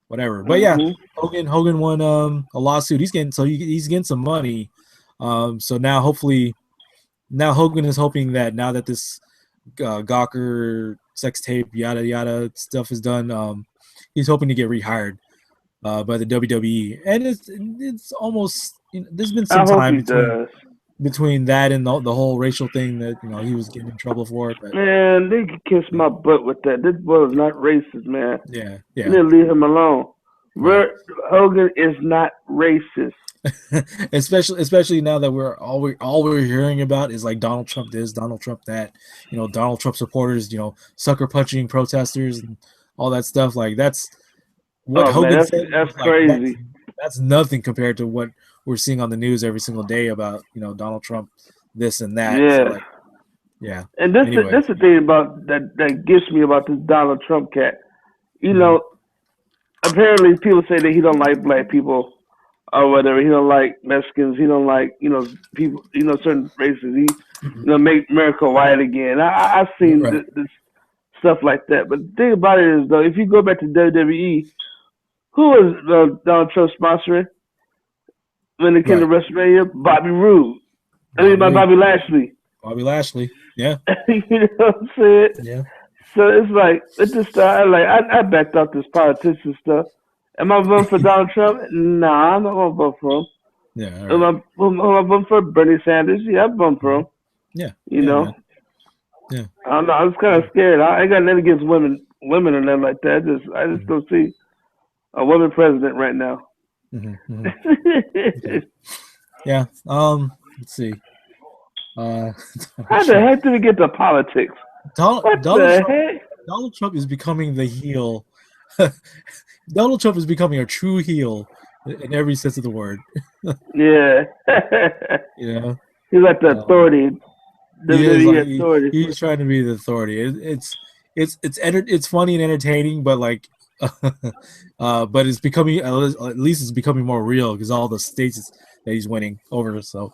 S1: whatever. But yeah,
S2: Mhm.
S1: Hogan won a lawsuit. He's getting some money. So now hopefully now Hogan is hoping that now that this Gawker sex tape yada yada stuff is done, he's hoping to get rehired by the WWE. And it's almost you know, there's been
S2: I
S1: some
S2: hope
S1: time
S2: he does.
S1: between that and the whole racial thing that you know he was getting in trouble for. But
S2: Man, they can kiss
S1: yeah,
S2: my butt with that. This boy is not racist, man.
S1: yeah,
S2: You
S1: yeah,
S2: need to leave him alone.
S1: right.
S2: Hogan is not racist.
S1: especially now that all we're hearing about is like Donald Trump this, Donald Trump that, you know, Donald Trump supporters, you know, sucker punching protesters and all that stuff. Like that's what
S2: Oh man,
S1: Hogan said
S2: that's
S1: was like
S2: crazy.
S1: that's nothing compared to what we're seeing on the news every single day about you know Donald Trump this and that. So
S2: Yeah.
S1: like yeah.
S2: And this
S1: Anyway,
S2: this the thing about that gets me about this Donald Trump cat. You
S1: mm-hmm,
S2: know, apparently people say that he don't like black people or whatever. He don't like Mexicans. He don't like people. Certain races. He
S1: mm-hmm,
S2: make America white again. I've seen
S1: right,
S2: this stuff like that. But the thing about it is though, if you go back to WWE, who was Donald Trump sponsoring when it came to
S1: right.
S2: WrestleMania? Bobby Roode. I mean, by
S1: Bobby
S2: Bobby Lashley.
S1: Bobby Lashley. Yeah,
S2: You know what I'm saying?
S1: yeah,
S2: So it's like it just started like I backed out this politician stuff. Am I voting for Donald Trump? Nah, I'm not gonna vote for him.
S1: yeah. All
S2: Am
S1: right.
S2: I voting for Bernie Sanders? Yeah, I'm voting for
S1: Mm-hmm.
S2: him.
S1: Yeah,
S2: You
S1: yeah,
S2: know,
S1: man. Yeah.
S2: I don't know. I was kind of scared. I ain't got nothing against women or nothing like that. I just
S1: Mm-hmm,
S2: don't see a woman president right now.
S1: mm-hmm, mm-hmm. Okay. Yeah. Let's see. Uh, Donald
S2: How the
S1: Trump.
S2: heck did we get to politics?
S1: Donald,
S2: What
S1: Donald
S2: the
S1: Trump.
S2: heck?
S1: Donald Trump is becoming the heel. Donald Trump is becoming a true heel in every sense of the word.
S2: Yeah.
S1: You know.
S2: He's like the
S1: Um,
S2: authority,
S1: he is
S2: WWE
S1: like
S2: authority.
S1: he's trying to be the authority. It's funny and entertaining, but like, but it's becoming at least it's becoming more real because all the states that he's winning over. So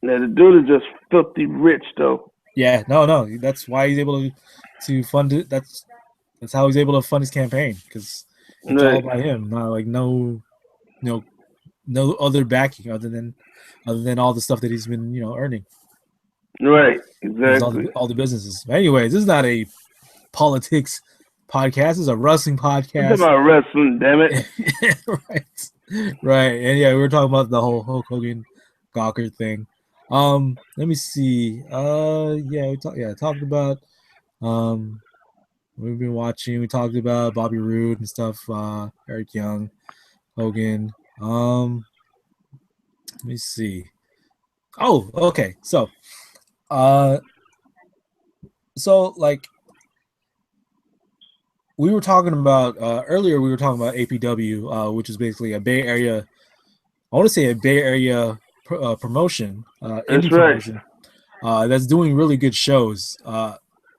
S2: Now the dude is just filthy rich though.
S1: yeah, no, that's why he's able to fund it. That's how he's able to fund his campaign because it's all
S2: Right.
S1: by him. Not like no no other backing other than all the stuff that he's been earning.
S2: Right.
S1: There's
S2: Exactly.
S1: all the businesses. But anyways, this is not a politics podcast. This is a wrestling
S2: I'm talking
S1: podcast.
S2: about wrestling, damn it.
S1: Right, right, and yeah, we were talking about the whole Hulk Hogan Gawker thing. Let me see. Yeah, talked about um we've been watching. We talked about Bobby Roode and stuff. Eric Young, Hogan. Let me see. Oh, okay. Uh, so like we were talking about earlier, we were talking about APW, which is basically a Bay Area. I want to say a Bay Area promotion,
S2: That's
S1: indie
S2: right.
S1: promotion, that's doing really good shows.
S2: Real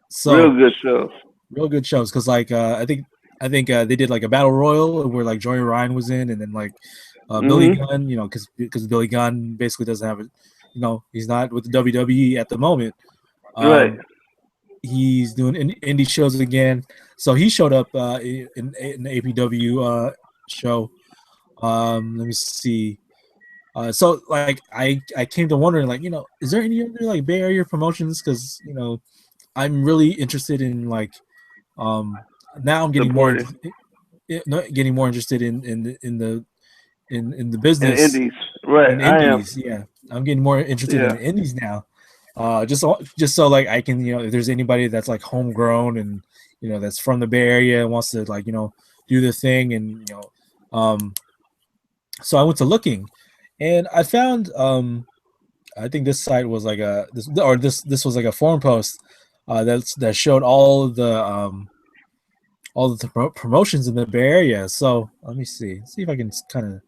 S1: So
S2: good shows.
S1: real good shows because like I think they did like a battle royal where like Joey Ryan was in, and then like Billy
S2: Mhm.
S1: Gunn, because Billy Gunn basically doesn't have it, he's not with the WWE at the moment.
S2: Right.
S1: Um, he's doing indie shows again. So he showed up in the APW show. Let me see. So like I came to wondering like is there any other like Bay Area promotions because I'm really interested in like um now I'm getting more
S2: Supporting.
S1: getting more interested in the
S2: And
S1: business
S2: indies. Right.
S1: in
S2: I am.
S1: indies. Yeah, I'm getting more interested in
S2: Yeah.
S1: the indies now. Just so like I can if there's anybody that's like homegrown and that's from the Bay Area and wants to like do the thing and so I went to looking and I found I think this site was like this was like a forum post that showed all of the promotions in the Bay Area. So let me see if I can kind of.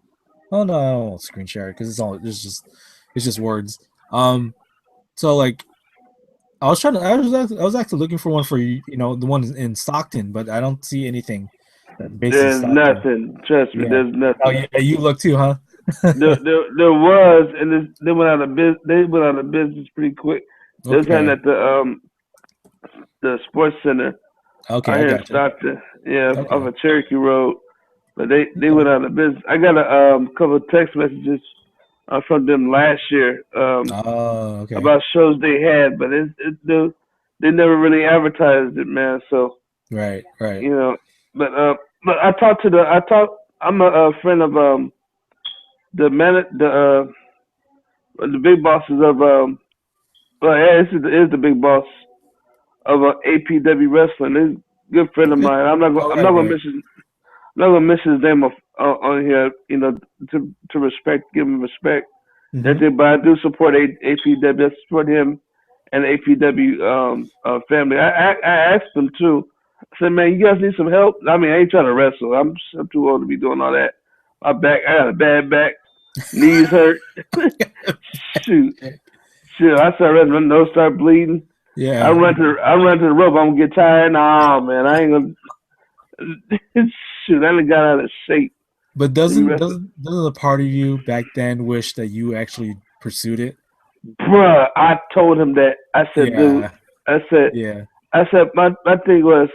S1: Oh no, I won't screen share it because it's just words. So like I was actually looking for one for the one in Stockton, but I don't see anything that's based in
S2: There's
S1: Stockton.
S2: nothing. Trust me.
S1: Yeah.
S2: There's
S1: Oh
S2: nothing.
S1: yeah, you look too, huh?
S2: There was, and they went out of business. They went out of business pretty quick. There's one
S1: Okay.
S2: at the sports center
S1: Okay,
S2: out
S1: I
S2: here in
S1: gotcha.
S2: Stockton. Yeah, off
S1: Okay.
S2: of Cherokee Road. But they
S1: Okay.
S2: went out of business. I got a couple of text messages from them last year
S1: Oh, okay.
S2: about shows they had, but they never really advertised it, man. So
S1: Right, right.
S2: you know, but but I talked to the I talked. I'm a friend of the man the big bosses of well yeah is the big boss of APW wrestling. He's a good friend of
S1: Okay.
S2: mine.
S1: All
S2: I'm
S1: right,
S2: not gonna
S1: right.
S2: miss his not gonna miss his name on here. You know, to give him respect. That's
S1: Mm-hmm.
S2: it. But I do support APW. I support him and the APW family. I asked them too. I said, man, you guys need some help. I mean, I ain't trying to wrestle. I'm too old to be doing all that. My back, I got a bad back. Knees hurt. shoot, shoot. I start running, my nose start bleeding.
S1: Yeah.
S2: I run to the rope. I'm gonna get tired. Nah, man, I ain't gonna. shoot, I done got out of shape
S1: But
S2: to be wrestling.
S1: doesn't a part of you back then wish that you actually pursued it?
S2: Bruh, I told him that. I said, dude,
S1: Yeah.
S2: I said,
S1: Yeah.
S2: my thing was,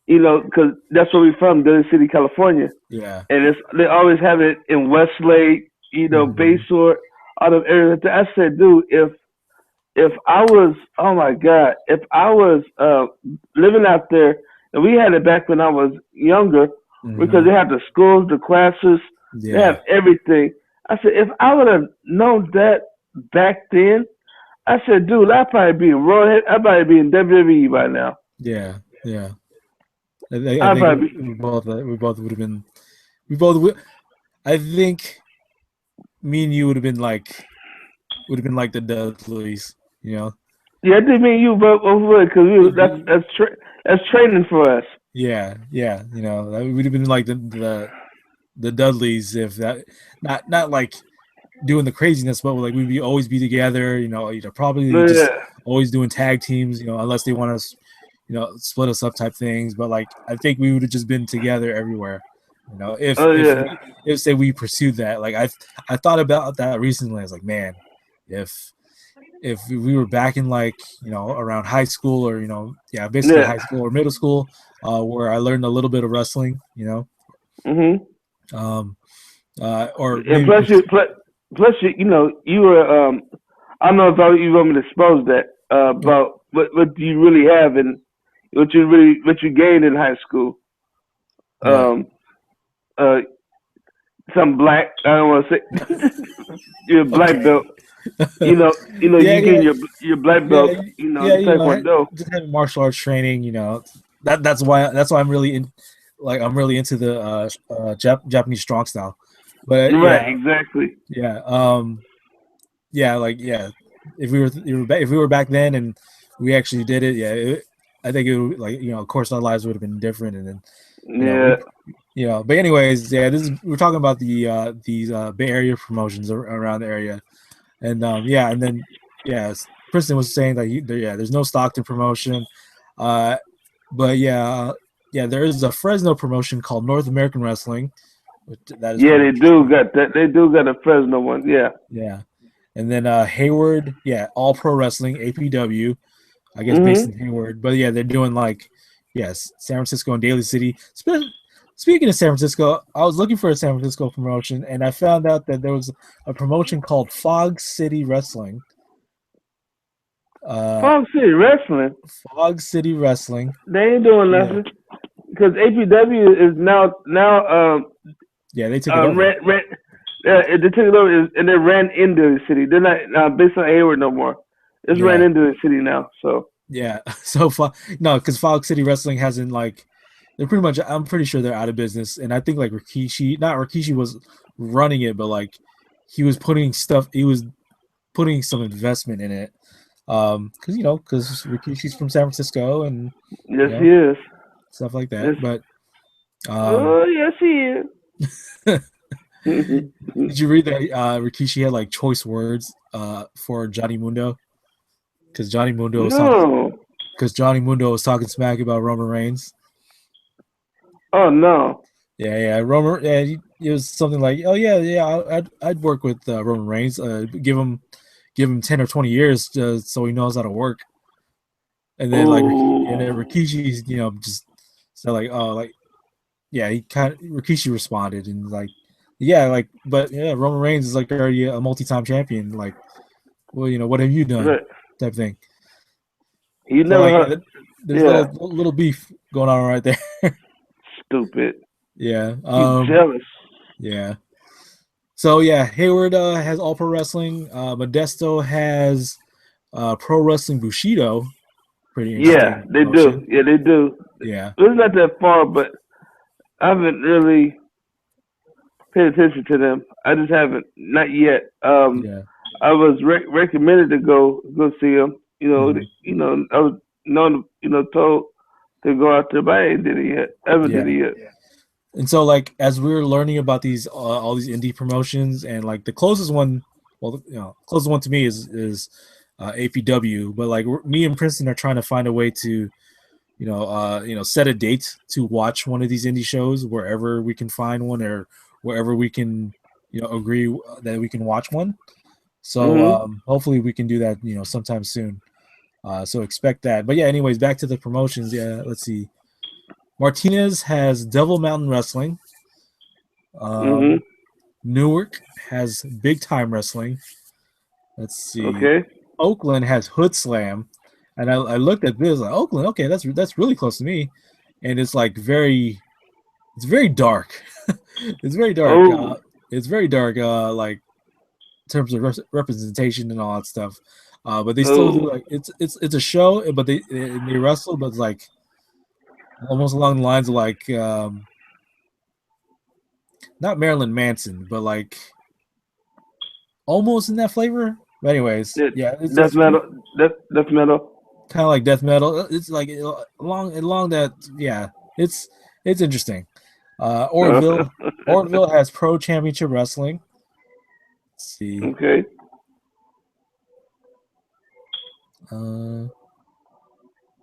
S2: because that's where we from, Dillon City, California,
S1: Yeah.
S2: and they always have it in Westlake,
S1: Mm-hmm.
S2: Baysore, all those areas. I said, dude, if I was, oh my God, if I was living out there, and we had it back when I was younger, because
S1: Mm-hmm.
S2: they have the schools, the classes, they have
S1: Yeah.
S2: everything. I said, if I would have known that back then, I said, dude, I'd probably be in Raw. I'd probably be in WWE by now.
S1: Yeah. Yeah. I
S2: I'd
S1: think
S2: probably be,
S1: we both would have been we both would, I think me and you would have been like would have been like the Dudleys, you know.
S2: Yeah, I did mean you, but because
S1: Would be
S2: that's training for us.
S1: yeah, yeah, you know, that would have been like the Dudleys if that not like doing the craziness, but like we'd be always be together, probably just
S2: Yeah.
S1: always doing tag teams, unless they want us, split us up type things. But like I think we would have just been together everywhere. If
S2: Oh
S1: if
S2: yeah.
S1: we if say we pursued that, like I thought about that recently. I was like, man, if if we were back in like around high school or yeah, basically
S2: Yeah.
S1: high school or middle school, where I learned a little bit of wrestling,
S2: Mhm.
S1: um, or
S2: And
S1: maybe
S2: plus you were I don't know if you want me to expose that about what you really have and what you gained in high school.
S1: what.
S2: Um, uh, some black. I don't want to say you're a black
S1: Okay.
S2: belt.
S1: Yeah,
S2: You
S1: yeah,
S2: getting your black
S1: yeah,
S2: belt.
S1: yeah.
S2: In Taekwondo.
S1: Just having martial arts training. That's why I'm really I'm really into the Japanese strong style. But
S2: Right.
S1: yeah,
S2: Exactly.
S1: yeah, yeah, like yeah. If we were back then and we actually did it, yeah, I think it would like of course our lives would have been different, and then we
S2: Yeah.
S1: But anyways, yeah, we're talking about these Bay Area promotions around the area. And yeah, and then yeah, Princeton was saying that there's no Stockton promotion, uh, but yeah, there is a Fresno promotion called North American Wrestling, which that is
S2: Yeah,
S1: pretty
S2: they do
S1: interesting.
S2: got that. They do got a Fresno one. Yeah.
S1: Yeah, and then Hayward, yeah, All Pro Wrestling (APW), I guess based
S2: Mhm.
S1: in Hayward, but yeah, they're doing like yes, San Francisco and Daly City. Speaking of San Francisco, I was looking for a San Francisco promotion, and I found out that there was a promotion called Fog City Wrestling. Uh,
S2: Fog City Wrestling.
S1: Fog City Wrestling.
S2: They ain't doing
S1: Yeah,
S2: nothing because APW is now
S1: yeah, they took it over.
S2: ran they took it over and they ran into the city. They're not based on Hayward no more. It's ran
S1: Yeah,
S2: into the city now. So
S1: yeah. So no, because Fog City Wrestling hasn't like they're pretty much. I'm pretty sure they're out of business, and I think like not Rikishi was running it, but like he was putting stuff. He was putting some investment in it. Because Rikishi's from San Francisco, and you
S2: yes, he
S1: know
S2: is.
S1: stuff like that.
S2: Yes.
S1: But um,
S2: Oh yes, he is.
S1: did you read that Rikishi had like choice words for Johnny Mundo? Because
S2: No.
S1: Johnny Mundo was talking smack about Roman Reigns.
S2: Oh no.
S1: Yeah, yeah, Roman. Yeah, it was something like, "Oh yeah, yeah, I'd work with Roman Reigns. Give him 10 or 20 years so he knows how to work." And then
S2: Oh.
S1: Rikishi's just so like oh like yeah he kind of Rikishi responded and like yeah like but yeah Roman Reigns is like already a multi-time champion, like well what have you done
S2: Right.
S1: type thing.
S2: You
S1: So
S2: never
S1: like
S2: heard.
S1: there's
S2: Yeah.
S1: little beef going on right there.
S2: Stupid.
S1: Yeah,
S2: You jealous.
S1: yeah. So yeah, Hayward has All Pro Wrestling. Modesto has Pro Wrestling Bushido. Pretty
S2: Yeah,
S1: interesting
S2: they do.
S1: promotion.
S2: Yeah, they do.
S1: Yeah,
S2: It's not that far, but I haven't really paid attention to them. I just haven't, not yet.
S1: yeah.
S2: I was recommended to go see them.
S1: Hmm.
S2: I was told to go out there, but I ain't did it yet. I haven't did
S1: Yeah.
S2: it yet.
S1: And so like as we were learning about these all these indie promotions, and like the closest one, well, closest one to me is APW, but like me and Princeton are trying to find a way to set a date to watch one of these indie shows wherever we can find one, or wherever we can agree that we can watch one. So
S2: Mhm.
S1: hopefully we can do that sometime soon. So expect that. But yeah, anyways, back to the promotions. Yeah, let's see. Martinez has Devil Mountain Wrestling.
S2: Mhm.
S1: Um, Newark has Big Time Wrestling. Let's see.
S2: Okay.
S1: Oakland has Hood Slam, and I looked at this like Oakland. Okay, that's really close to me, and it's very dark. It's very dark.
S2: Oh.
S1: It's very dark. Like in terms of representation and all that stuff. But they still do
S2: Oh.
S1: like it's a show, but they wrestle, but it's like almost along the lines of like not Marilyn Manson, but like almost in that flavor. But anyways,
S2: Yeah,
S1: yeah,
S2: death
S1: it's
S2: metal. Death metal.
S1: kind of like death metal. It's like along that. Yeah, it's interesting. Orville has Pro Championship Wrestling. Let's see.
S2: Okay.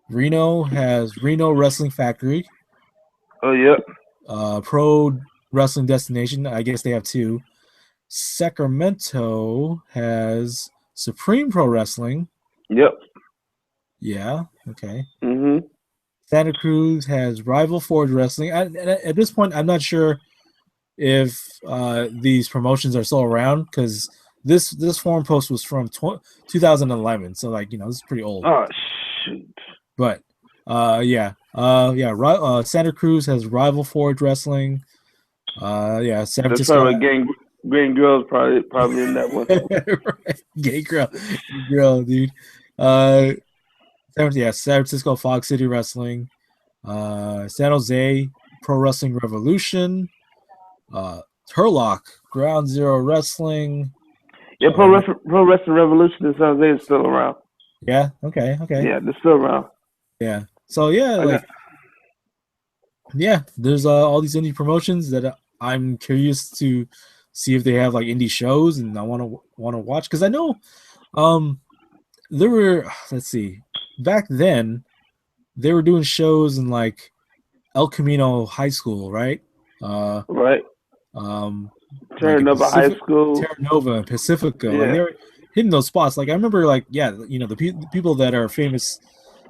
S1: Reno has Reno Wrestling Factory.
S2: Oh, yep.
S1: Pro Wrestling Destination. I guess they have two. Sacramento has Supreme Pro Wrestling.
S2: Yep.
S1: Yeah. Okay.
S2: Mhm.
S1: Santa Cruz has Rival Forge Wrestling. At this point, I'm not sure if these promotions are still around because this forum post was from 2011, so like this is pretty old.
S2: Oh shoot.
S1: But Santa Cruz has Rival Forge Wrestling. San
S2: That's
S1: Francisco.
S2: probably gang girls probably in that one.
S1: Gay girl, dude. San Francisco Fox City Wrestling. San Jose Pro Wrestling Revolution. Turlock Ground Zero Wrestling.
S2: Yeah, Pro Wrestling Revolution in San Jose is still around.
S1: Yeah. Okay.
S2: Yeah, they're still around.
S1: Yeah. So there's all these indie promotions that I'm curious to see if they have like indie shows, and I want to watch because I know there were, let's see, back then they were doing shows in like El Camino High School, right?
S2: Right.
S1: Like
S2: Terranova High School.
S1: Terranova and Pacifica.
S2: Yeah.
S1: Like they were hitting those spots. Like I remember the people that are famous,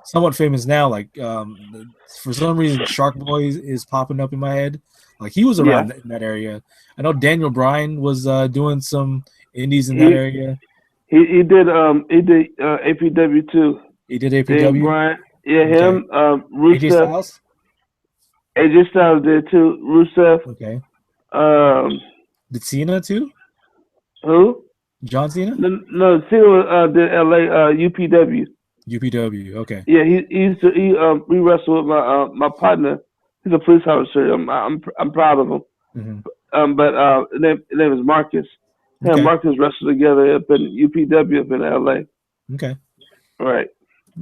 S1: somewhat famous now, like for some reason Shark Boy is popping up in my head. Like he was around in that area. I know Daniel Bryan was doing some indies in that area.
S2: He did APW too.
S1: He did APW.
S2: Daniel Bryan. Yeah, okay. Him, Rusev.
S1: AJ Styles?
S2: AJ Styles did too. Rusev.
S1: Okay. Did Cena too?
S2: Who?
S1: John Cena?
S2: No, Cena did LA UPW.
S1: UPW, okay.
S2: Yeah, we wrestled with my partner. He's a police officer. I'm proud of him.
S1: Mm-hmm.
S2: But his name is Marcus. Him and Marcus wrestled together up in UPW up in LA.
S1: Okay.
S2: Right.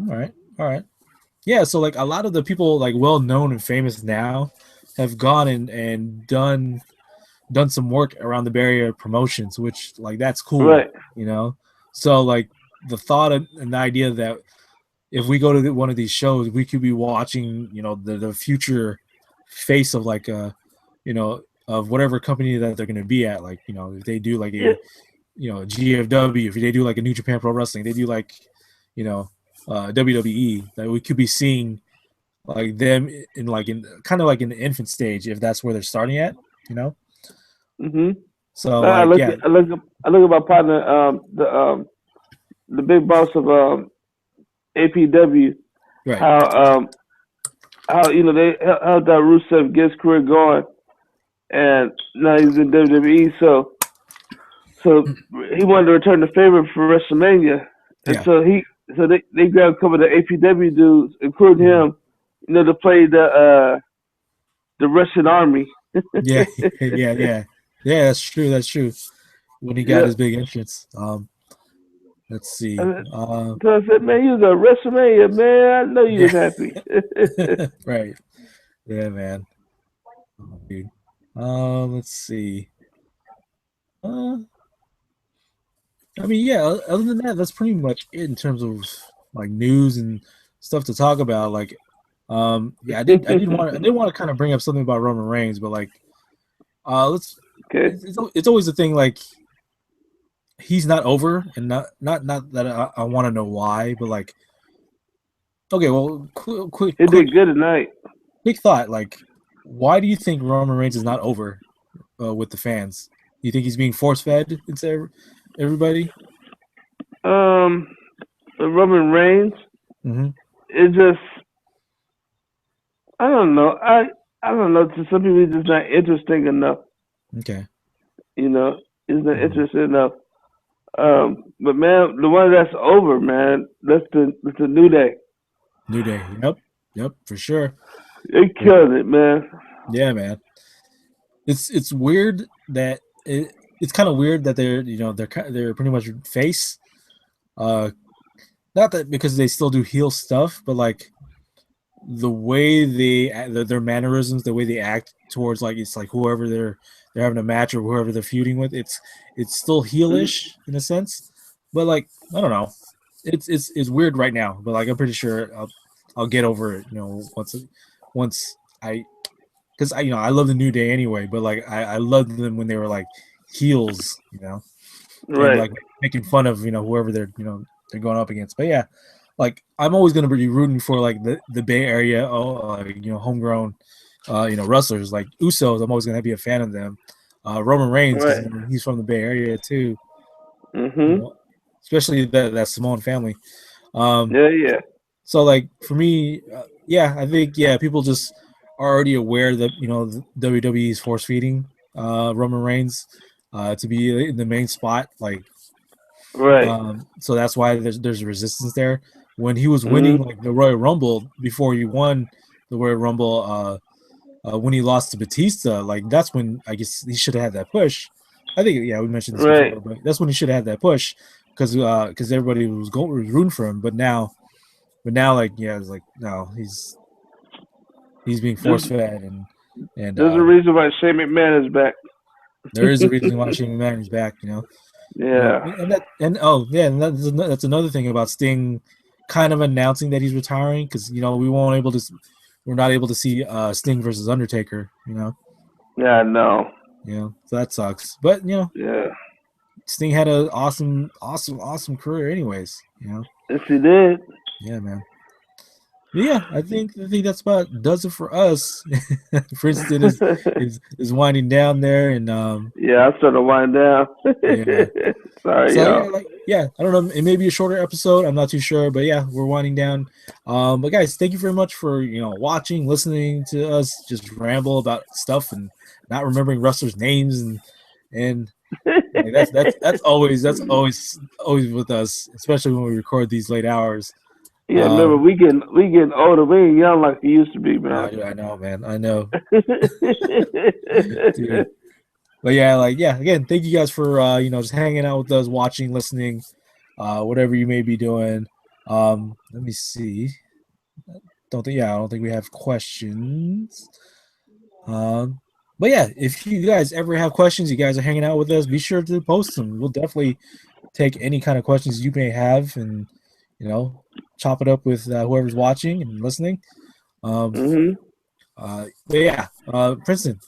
S1: All right. Yeah, so like a lot of the people like well known and famous now have gone and done some work around the Bay Area promotions, which like that's cool.
S2: Right.
S1: So like the thought and the idea that if we go to one of these shows, we could be watching, the future face of like of whatever company that they're going to be at. Like, if they do like a, GFW, if they do like a New Japan Pro Wrestling, they do like, WWE, that we could be seeing like them in kind of like in the infant stage, if that's where they're starting at,
S2: Mm-hmm.
S1: So
S2: I look at my partner, the big boss of APW,
S1: right?
S2: How they helped out Rusev get his career going, and now he's in WWE. So he wanted to return the favor for WrestleMania, and so they grabbed a couple of the APW dudes, including him, to play the Russian army.
S1: Yeah. That's true. When he got his big entrance, let's see.
S2: So I said, man, you was at WrestleMania, man. I know you was happy.
S1: Right. Yeah, man. Oh, dude. Let's see. I mean, yeah. Other than that, that's pretty much it in terms of like news and stuff to talk about. Like, I did want to kind of bring up something about Roman Reigns, but like, let's. Okay. It's always a thing. Like, he's not over, and not that I want to know why, but like, okay, well, quick.
S2: He did good tonight.
S1: Quick thought, like, why do you think Roman Reigns is not over with the fans? Do you think he's being force fed into everybody?
S2: Roman Reigns.
S1: Mm-hmm.
S2: It's just, I don't know. I don't know. To some people, he's just not interesting enough.
S1: Okay.
S2: He's not interested enough. But man, the one that's over, man, that's the New Day.
S1: New Day. Yep, for sure.
S2: They killed it, man.
S1: Yeah, man. It's weird that it's kind of weird that they're they're pretty much face, Not that because they still do heel stuff, but like the way their mannerisms, the way they act towards like it's like whoever they're having a match or whoever they're feuding with, it's still heelish in a sense, but like I don't know, it's weird right now, but like I'm pretty sure I'll get over it, once I because I love the New Day anyway, but like I loved them when they were like heels, and
S2: Right.
S1: like making fun of whoever they're going up against. But yeah, like I'm always gonna be rooting for like the Bay Area, homegrown, wrestlers like Usos. I'm always gonna be a fan of them. Roman Reigns because
S2: Right.
S1: he's from the Bay Area too. You
S2: Mhm.
S1: know, especially that Samoan family. Um,
S2: Yeah. Yeah.
S1: so like for me, yeah, I think people just are already aware that WWE is force feeding Roman Reigns to be in the main spot. Like
S2: Right.
S1: so that's why there's resistance there. When he was winning
S2: Mhm.
S1: like the Royal Rumble before he won the Royal Rumble, when he lost to Batista, like that's when I guess he should have had that push. I think we mentioned this
S2: Right.
S1: before, but that's when he should have had that push because everybody was rooting for him. But now like it's like no, he's being force
S2: There's
S1: fed and
S2: there's a reason why Shane McMahon is back.
S1: there is a reason why Shane McMahon is back.
S2: Yeah.
S1: That's another thing about Sting kind of announcing that he's retiring because we're not able to see Sting versus Undertaker.
S2: Yeah. I know.
S1: So that sucks. But
S2: Yeah.
S1: Sting had an awesome career, anyways.
S2: Yes, he did.
S1: Yeah, man. But yeah, I think that's about does it for us. Princeton is winding down there, and
S2: Yeah. I started to wind down.
S1: yeah.
S2: Sorry,
S1: So
S2: y'all.
S1: I don't know. It may be a shorter episode. I'm not too sure, but yeah, we're winding down. But guys, thank you very much for watching, listening to us just ramble about stuff and not remembering wrestlers' names and like that's always with us, especially when we record these late hours.
S2: Yeah, remember
S1: Um,
S2: we getting older. We ain't young like we used to be, man.
S1: dude, I know, man. I know, dude. But yeah, again, thank you guys for just hanging out with us, watching, listening, whatever you may be doing. Let me see. I don't think we have questions. But yeah, if you guys ever have questions, you guys are hanging out with us, be sure to post them. We'll definitely take any kind of questions you may have and chop it up with whoever's watching and listening. Um,
S2: Mhm.
S1: but yeah, Princeton,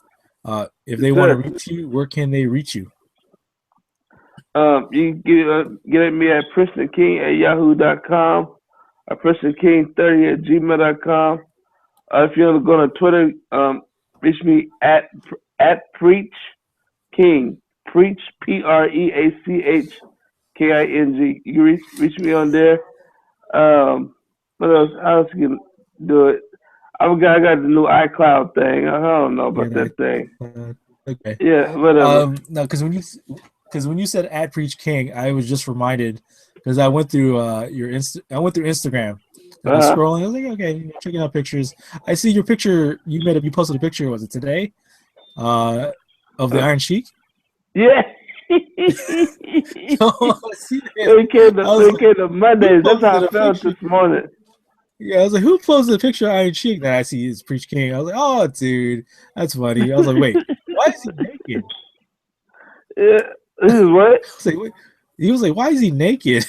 S1: if
S2: Yes,
S1: they want to
S2: sir.
S1: reach you, where can they reach you?
S2: You can get at me at Princton King at yahoo.com or Princton King 30 at gmail.com. If you want to go on Twitter, reach me at Preach King. Preach PreachKing. You can reach me on there. What else? How else you can do it? I got the new iCloud thing. I don't know
S1: Yeah,
S2: about that thing.
S1: okay.
S2: Yeah, whatever.
S1: No, because when you said at Preach King, I was just reminded because I went through I went through Instagram and I was
S2: Uh huh.
S1: scrolling. I was like, okay, checking out pictures. I see your picture. You posted a picture. Was it today? Of the
S2: Uh,
S1: Iron Sheik.
S2: yeah.
S1: I see it.
S2: They came
S1: I
S2: to
S1: was
S2: they
S1: like,
S2: came to
S1: who
S2: Mondays. That's how
S1: posted a
S2: I felt
S1: picture?
S2: this morning.
S1: Yeah, I was like, who posted a picture of Iron Sheik that I see is Preach King? I was like, oh, dude, that's funny. I was like, wait, why is he naked?
S2: Yeah. This is what?
S1: I was like, wait. He was like, why is he naked?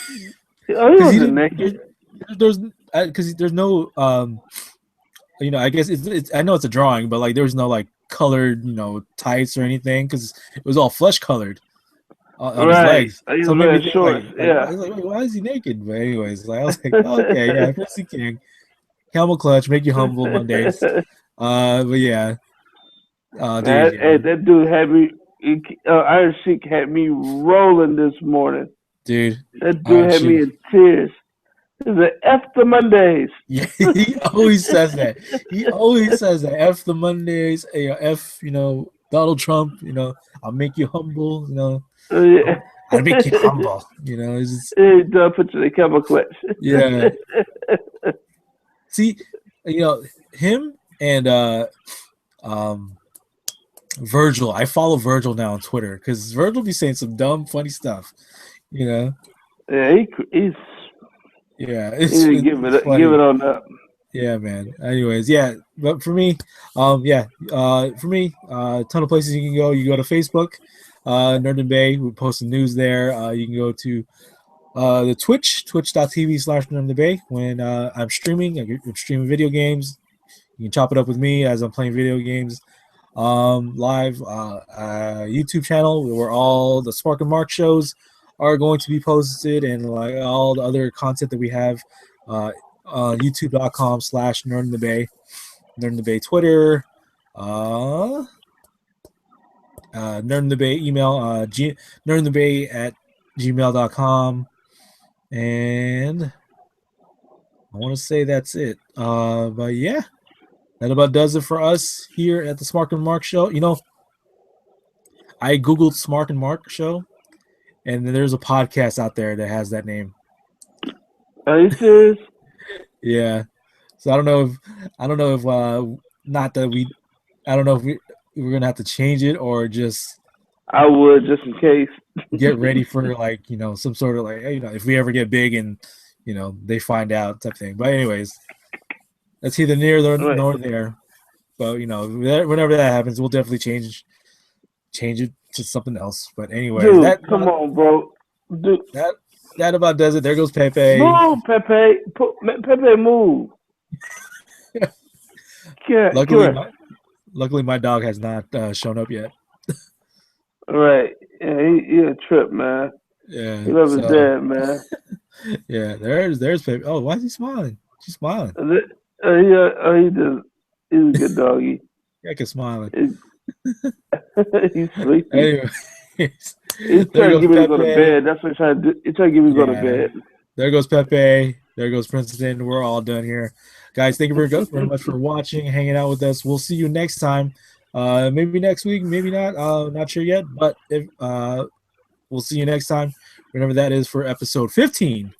S2: Oh, he
S1: Because he
S2: wasn't
S1: didn't.
S2: naked.
S1: There's because there's no I guess it's I know it's a drawing, but like there was no like colored tights or anything because it was all flesh colored on his
S2: Right.
S1: legs.
S2: He
S1: So
S2: was
S1: it made me
S2: wearing
S1: think
S2: shorts.
S1: I
S2: Yeah.
S1: was like, wait, why is he naked? But anyways, like I was like, okay, yeah, Prince King, Camel Clutch, make you humble Mondays. But yeah, dude,
S2: Man, hey, that dude had me. Iron Sheik had me rolling this morning.
S1: dude,
S2: That dude
S1: Iron
S2: had me
S1: Sheik.
S2: in tears. It's an F the Mondays.
S1: Yeah, he always says that. He always says that. F the Mondays, F, Donald Trump, I'll make you humble,
S2: Yeah.
S1: I'll make you humble, it's just,
S2: He done put you in the chemical clutch.
S1: yeah. See, him and um Virgil. I follow Virgil now on Twitter because Virgil be saying some dumb, funny stuff, you know.
S2: Yeah, he's
S1: Yeah,
S2: he need to
S1: it's
S2: give
S1: funny.
S2: it on up.
S1: Yeah, man. Anyways, yeah, but for me, a ton of places you can go. You go to Facebook, Nerd and Bay. We post the news there. You can go to the twitch.tv/Nerd and Bay. When I'm streaming, I'm streaming video games. You can chop it up with me as I'm playing video games live. YouTube channel where all the Spark and Mark shows are going to be posted, and like all the other content that we have. Uh, YouTube.com/Nerd in the Bay. Nerd in the Bay Twitter, uh, Nerd in the Bay email, Nerd in the Bay at gmail.com. And I want to say that's it. But yeah, that about does it for us here at the Smark and Mark show. You know, I Googled Smark and Mark show, and there's a podcast out there that has that name.
S2: Are you serious?
S1: Yeah. So I don't know if not that we I don't know if we're gonna have to change it or just
S2: I would just in case.
S1: get ready for like some sort of like if we ever get big and they find out type thing. But anyways, that's either near
S2: Right.
S1: nor there. But whenever that happens, we'll definitely change it to something else. But anyways,
S2: Dude, come on, bro. Dude,
S1: that that about does it. There goes Pepe.
S2: move, Pepe. Pepe, move. Come
S1: luckily
S2: here.
S1: luckily my dog has not shown up yet.
S2: Right. Yeah, he a trip, man.
S1: Yeah.
S2: He love his
S1: So
S2: dad, man.
S1: yeah, there's Pepe. Oh, why is he smiling? She's smiling.
S2: He's a good doggy.
S1: Yeah, can smiling.
S2: He's sleepy.
S1: Anyways,
S2: He's
S1: there
S2: trying to
S1: goes
S2: get me to go to
S1: Pepe.
S2: bed. That's what he's trying to do. He's trying to get me to go to
S1: Yeah.
S2: bed.
S1: There goes Pepe. There goes Princeton. We're all done here. Guys, thank you very much for watching, hanging out with us. We'll see you next time. Maybe next week, maybe not. Not sure yet. But if we'll see you next time. Whenever that is for episode 15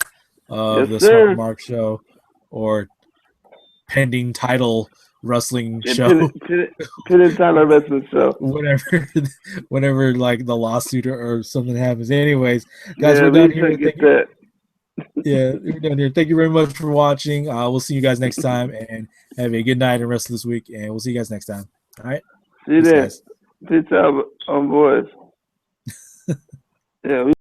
S1: of the
S2: Yes,
S1: Smart
S2: sir.
S1: Mark Show, or pending title wrestling show.
S2: Pin in Tyler Wrestling Show.
S1: whenever like the lawsuit or something happens. Anyways, guys,
S2: Yeah,
S1: we're
S2: we
S1: done
S2: need to
S1: here.
S2: get that.
S1: Yeah, we're done here. Thank you very much for watching. We'll see you guys next time, and have a good night and rest of this week. And we'll see you guys next time. All right.
S2: See you
S1: Peace,
S2: there.
S1: guys.
S2: Peace out, boys. Yeah, we